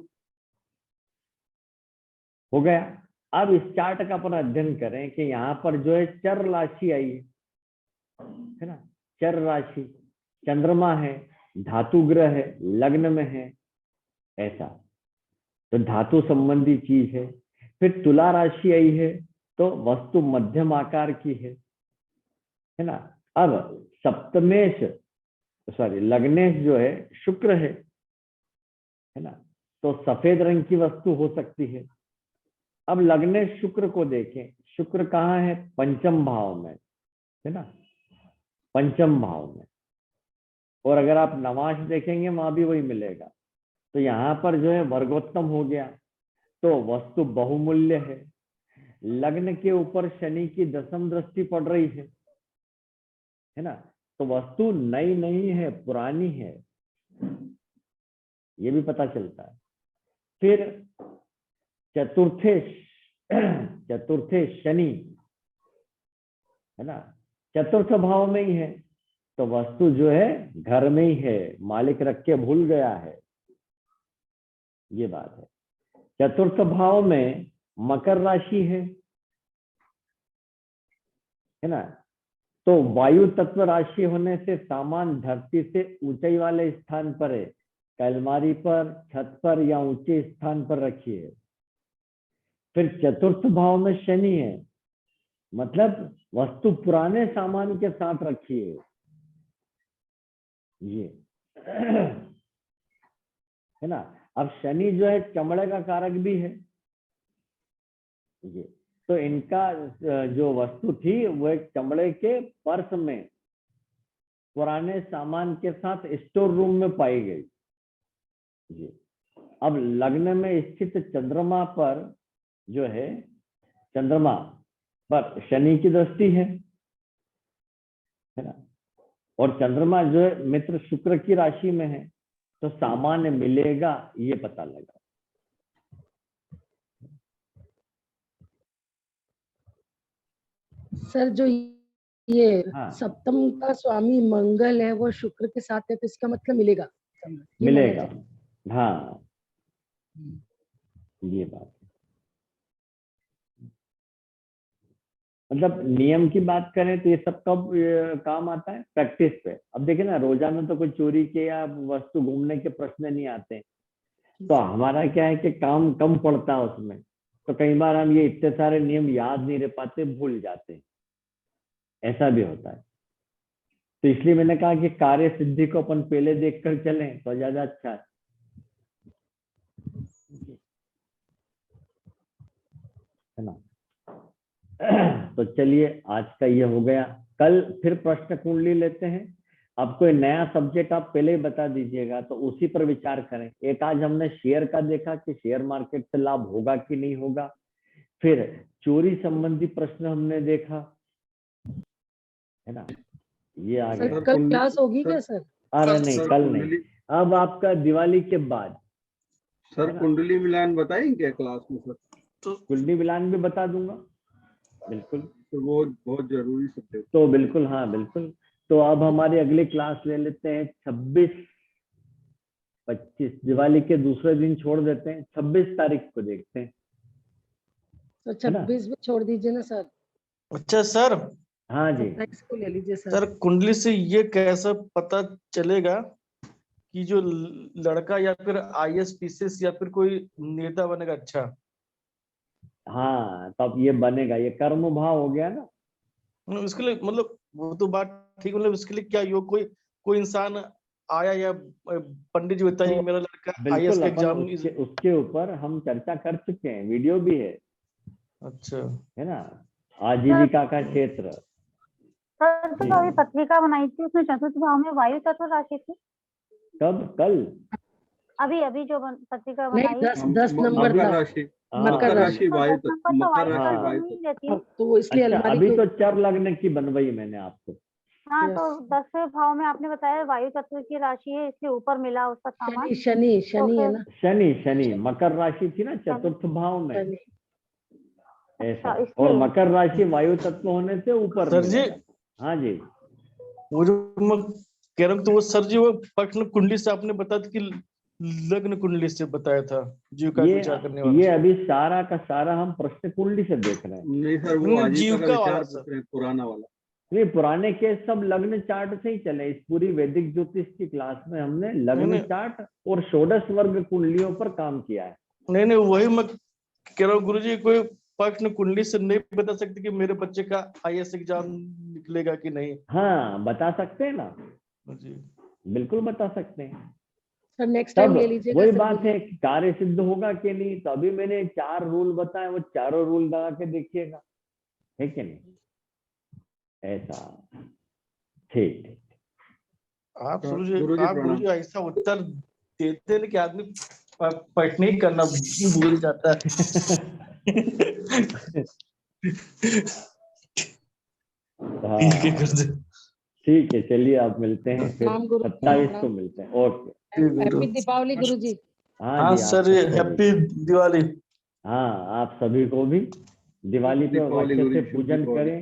हो गया। अब इस चार्ट का अपन अध्ययन करें कि यहाँ पर जो है चर राशि आई है ना, चर राशि, चंद्रमा है, धातु ग्रह है, लग्न में है, ऐसा तो धातु संबंधी चीज है। फिर तुला राशि आई है तो वस्तु मध्यम आकार की है ना। अब सप्तमेश सॉरी लग्नेश जो है शुक्र है ना, तो सफेद रंग की वस्तु हो सकती है। अब लग्नेश शुक्र को देखें, शुक्र कहाँ है? पंचम भाव में है ना, पंचम भाव में। और अगर आप नवाश देखेंगे वहां भी वही मिलेगा। तो यहाँ पर जो है वर्गोत्तम हो गया, तो वस्तु बहुमूल्य है। लग्न के ऊपर शनि की दशम दृष्टि पड़ रही है ना, तो वस्तु नई नहीं है, पुरानी है, ये भी पता चलता है। फिर चतुर्थे शनि है ना, चतुर्थ भाव में ही है, तो वस्तु जो है घर में ही है, मालिक रख के भूल गया है, ये बात है। चतुर्थ भाव में मकर राशि है ना, तो वायु तत्व राशि होने से सामान धरती से ऊंचाई वाले स्थान पर है, अलमारी पर, छत पर या ऊंचे स्थान पर रखिए। फिर चतुर्थ भाव में शनि है, मतलब वस्तु पुराने सामान के साथ रखिए, ये है ना। अब शनि जो है चमड़े का कारक भी है, ये तो इनका जो वस्तु थी वो एक चमड़े के पर्स में पुराने सामान के साथ स्टोर रूम में पाई गई। जी, अब लग्न में स्थित चंद्रमा पर जो है, चंद्रमा पर शनि की दृष्टि है ना, और चंद्रमा जो है मित्र शुक्र की राशि में है, तो सामान्य मिलेगा, ये पता लगा। सर जो ये हाँ। सप्तम का स्वामी मंगल है वो शुक्र के साथ है, तो इसका मतलब मिलेगा, ये माना मिलेगा, जाए। हाँ, ये बात है। मतलब नियम की बात करें तो ये सब कब काम आता है? प्रैक्टिस पे। अब देखिए ना, रोजाना तो कोई चोरी के या वस्तु घूमने के प्रश्न नहीं आते, तो हमारा क्या है कि काम कम पड़ता है उसमें, तो कई बार हम ये इतने सारे नियम याद नहीं रह पाते, भूल जाते हैं, ऐसा भी होता है। तो इसलिए मैंने कहा कि कार्य सिद्धि को अपन पहले देखकर चलें तो ज्यादा अच्छा है ना। तो चलिए आज का ये हो गया, कल फिर प्रश्न कुंडली लेते हैं। अब कोई नया सब्जेक्ट आप पहले ही बता दीजिएगा तो उसी पर विचार करें। एक आज हमने शेयर का देखा कि शेयर मार्केट से लाभ होगा कि नहीं होगा, फिर चोरी संबंधी प्रश्न हमने देखा, है ना, ये आ सर गया। कल क्लास होगी क्या सर? अरे नहीं, सर, कल नहीं, अब आपका दिवाली के बाद। सर कुंडली मिलान बताएंगे क्या क्लास में सर? तो कुंडली मिलान भी बता दूंगा, बिल्कुल। तो वो बहुत जरूरी सब्जेक्ट। तो बिल्कुल, हाँ बिल्कुल। तो अब हमारी अगली क्लास ले लेते हैं 26-25, दिवाली के दूसरे दिन छोड़ देते हैं, 26 तारीख को देखते हैं। तो 26 भी छोड़ दीजिए ना सर। अच्छा सर, हाँ जी, 27 को ले लीजिए सर। सर कुंडली से ये कैसे पता चलेगा कि जो लड़का या फिर IAS PCS या फिर कोई नेता बनेगा? अच्छा, हाँ, तो अब ये बनेगा, ये कर्म भाव हो गया ना। इसके लिए मतलब वो तो बात ठीक, मतलब इसके लिए क्या योग कोई इंसान आया या पंडित जी बताइए तो मेरा लड़का बिल्कुल IAS का अपन एग्जाम। उसके ऊपर हम चर्चा कर चुके हैं, वीडियो भी है, अच्छा, है ना, आजीविका का क्षेत्र। सर तो अभी पत्रिका बनाई थी उसमें चतुर्थ भाव में वायु तत्व राशि थी। कब? कल? अभी जो पत्रिका नहीं, बनाई 10 नंबर मकर था। राशि, हाँ, मकर राशि वायु तो तत्व, मकर वायु राशि तत्व वायु नहीं तत्व। रहती है। तो इसलिए अच्छा, अलमारी अभी के तो 4 लग्न की बनवाई मैंने आपको। हाँ, Yes. तो 10वें भाव में आपने बताया वायु तत्व की राशि है, इसलिए ऊपर मिला उसका सामान। शनि है ना, शनि मकर राशि थी ना, चतुर्थ भाव में, शनि। ऐसा। अच्छा, और इसलिए मकर राशि वायु तत्व होने से ऊपर सर जी, मिलेगा। हाँ जी, वो जो मैं कह रहा हूँ, तो वो सर जी वो प्रश्न कुंडली से आपने बताया था कि लग्न कुंडली से बताया था जीविका का विचार करने ये वाला। अभी सारा का सारा हम प्रश्न कुंडली से देख रहे हैं। नहीं सर, वो नहीं, आजीविका का जीविका विचार वाला पूछ सर। रहे हैं, पुराना वाला। ये पुराने केस सब लग्न चार्ट से ही चले। इस पूरी वैदिक ज्योतिष की क्लास में हमने लग्न नहीं। चार्ट और षोडश वर्ग कुंडलियों पर काम किया है। नहीं, वही मैं कह रहा हूँ गुरुजी, कोई प्रश्न कुंडली से नहीं बता सकते कि मेरे बच्चे का IAS एग्जाम निकलेगा कि नहीं? हाँ बता सकते हैं ना, जी बिल्कुल बता सकते हैं। सर नेक्स्ट टाइम तब ले लीजिएगा वही सर बात मुझे। है कि कार्य सिद्ध होगा कि नहीं, तो अभी मैंने 4 रूल बताए, वो चारों रूल लगा के देखिएगा, है कि नहीं? ऐसा ठीक है। आप तो गुरुजी गुरुजी आप प्रणाम। गुरुजी ऐसा उत्तर देते हैं कि आदमी पढ़ने करना भूल जाता है। ठीक है हाँ गुरुजी। ठीक है, चलिए आप मिलते हैं फिर प्रणाम गुरु, 27 को प्रणाम। मिलते हैं। ओके। ठीक है गुरु। हैप्पी दीपावली गुरुजी। हाँ हाँ जी, आप सर, सभी को भी। हैप्पी दिवाली। हाँ आप सभी को भी दिवाली पे दीपावली अच्छे से गुरुजी, शुभ पूजन दीपावली। करें।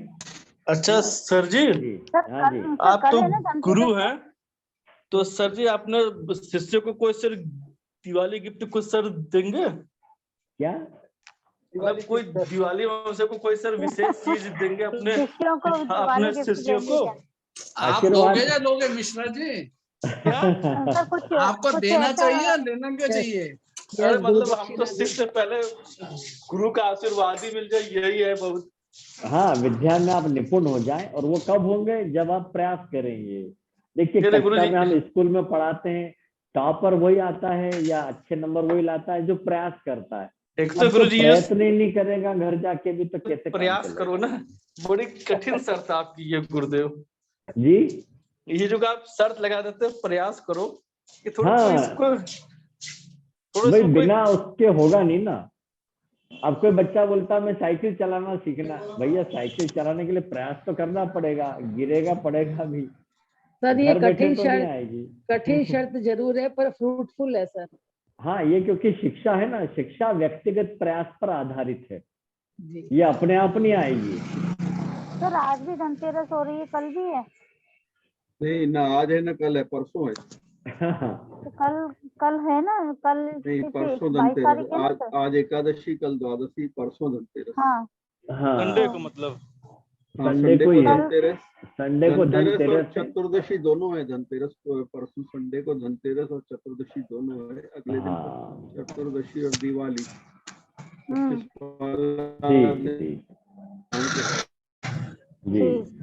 अच्छा सर जी, जी सर हाँ जी। सर आप कल तो है ना धनतेरस? गुरु हैं, तो सर जी आपने शिष्य को कोई सर दिवाली गिफ्ट कुछ सर देंगे? क्या? मतलब कोई दिवाली अवसर को कोई सर विशेष चीज देंगे अपने शिष्यों को दिवाली अपने गिफ्ट शिष्यों देंगे को? क्या? आप आशीर्वाद। दोगे या लोगे मिश्रा जी? क्या? सर कुछ आपको कुछ देना ऐसा चाहिए या लेना क्या चाहिए? अरे यस, गुरु मतलब हम तो दक्षिणा दे। शिष्य पहले गुरु का आशीर्वाद ही मिल जाए, यही है बहुत। हाँ विद्या में आप निपुण हो जाएं, और वो कब होंगे जब आप प्रयास करेंगे। देखिए चलिए गुरु कक्षा जी। में हम स्कूल में पढ़ाते हैं, टॉपर वही आता है या अच्छे नंबर वही लाता है जो प्रयास करता है। एक तो अब गुरु तो जी ये प्रयत्न ही नहीं करेगा घर जाके भी, तो कैसे काम प्रयास चलेगा? करो ना, बड़ी कठिन शर्त आपकी ये गुरुदेव। जी ये जो आप शर्त लगा देते हो प्रयास करो, कि थोड़ा हाँ, कोई इसको थोड़ा भाई इसको कोई बिना उसके होगा नहीं ना। अब कोई बच्चा बोलता मैं साइकिल चलाना सीखना, भैया साइकिल चलाने के लिए प्रयास तो करना पड़ेगा, गिरेगा पड़ेगा भी, सर ये घर बैठे कठिन तो नहीं शर्त, आएगी। कठिन शर्त जरूर है पर फ्रूटफुल है सर। हाँ ये क्योंकि शिक्षा है ना, शिक्षा व्यक्तिगत प्रयास पर आधारित है, जी ये अपने आप नहीं आएगी। सर आज भी धनतेरस हो रही है, कल भी है? नहीं ना, आज है ना कल है, परसों है। तो कल है ना, कल नहीं, किस परसों 22 धनतेरस। तारीख है ना आज सर? आज एकादशी, कल द्वादशी, परसों धनतेरस। हाँ हाँ संडे को मतलब। हाँ संडे संडे को को ही है, धनतेरस। संडे को धनतेरस और धनतेरस है। चतुर्दशी दोनों है। धनतेरस को परसों संडे को धनतेरस और चतुर्दशी दोनों है। अगले दिन हाँ चतुर्दशी और दिवाली। हम्म, ठीक है, ठीक है। जी ठीक।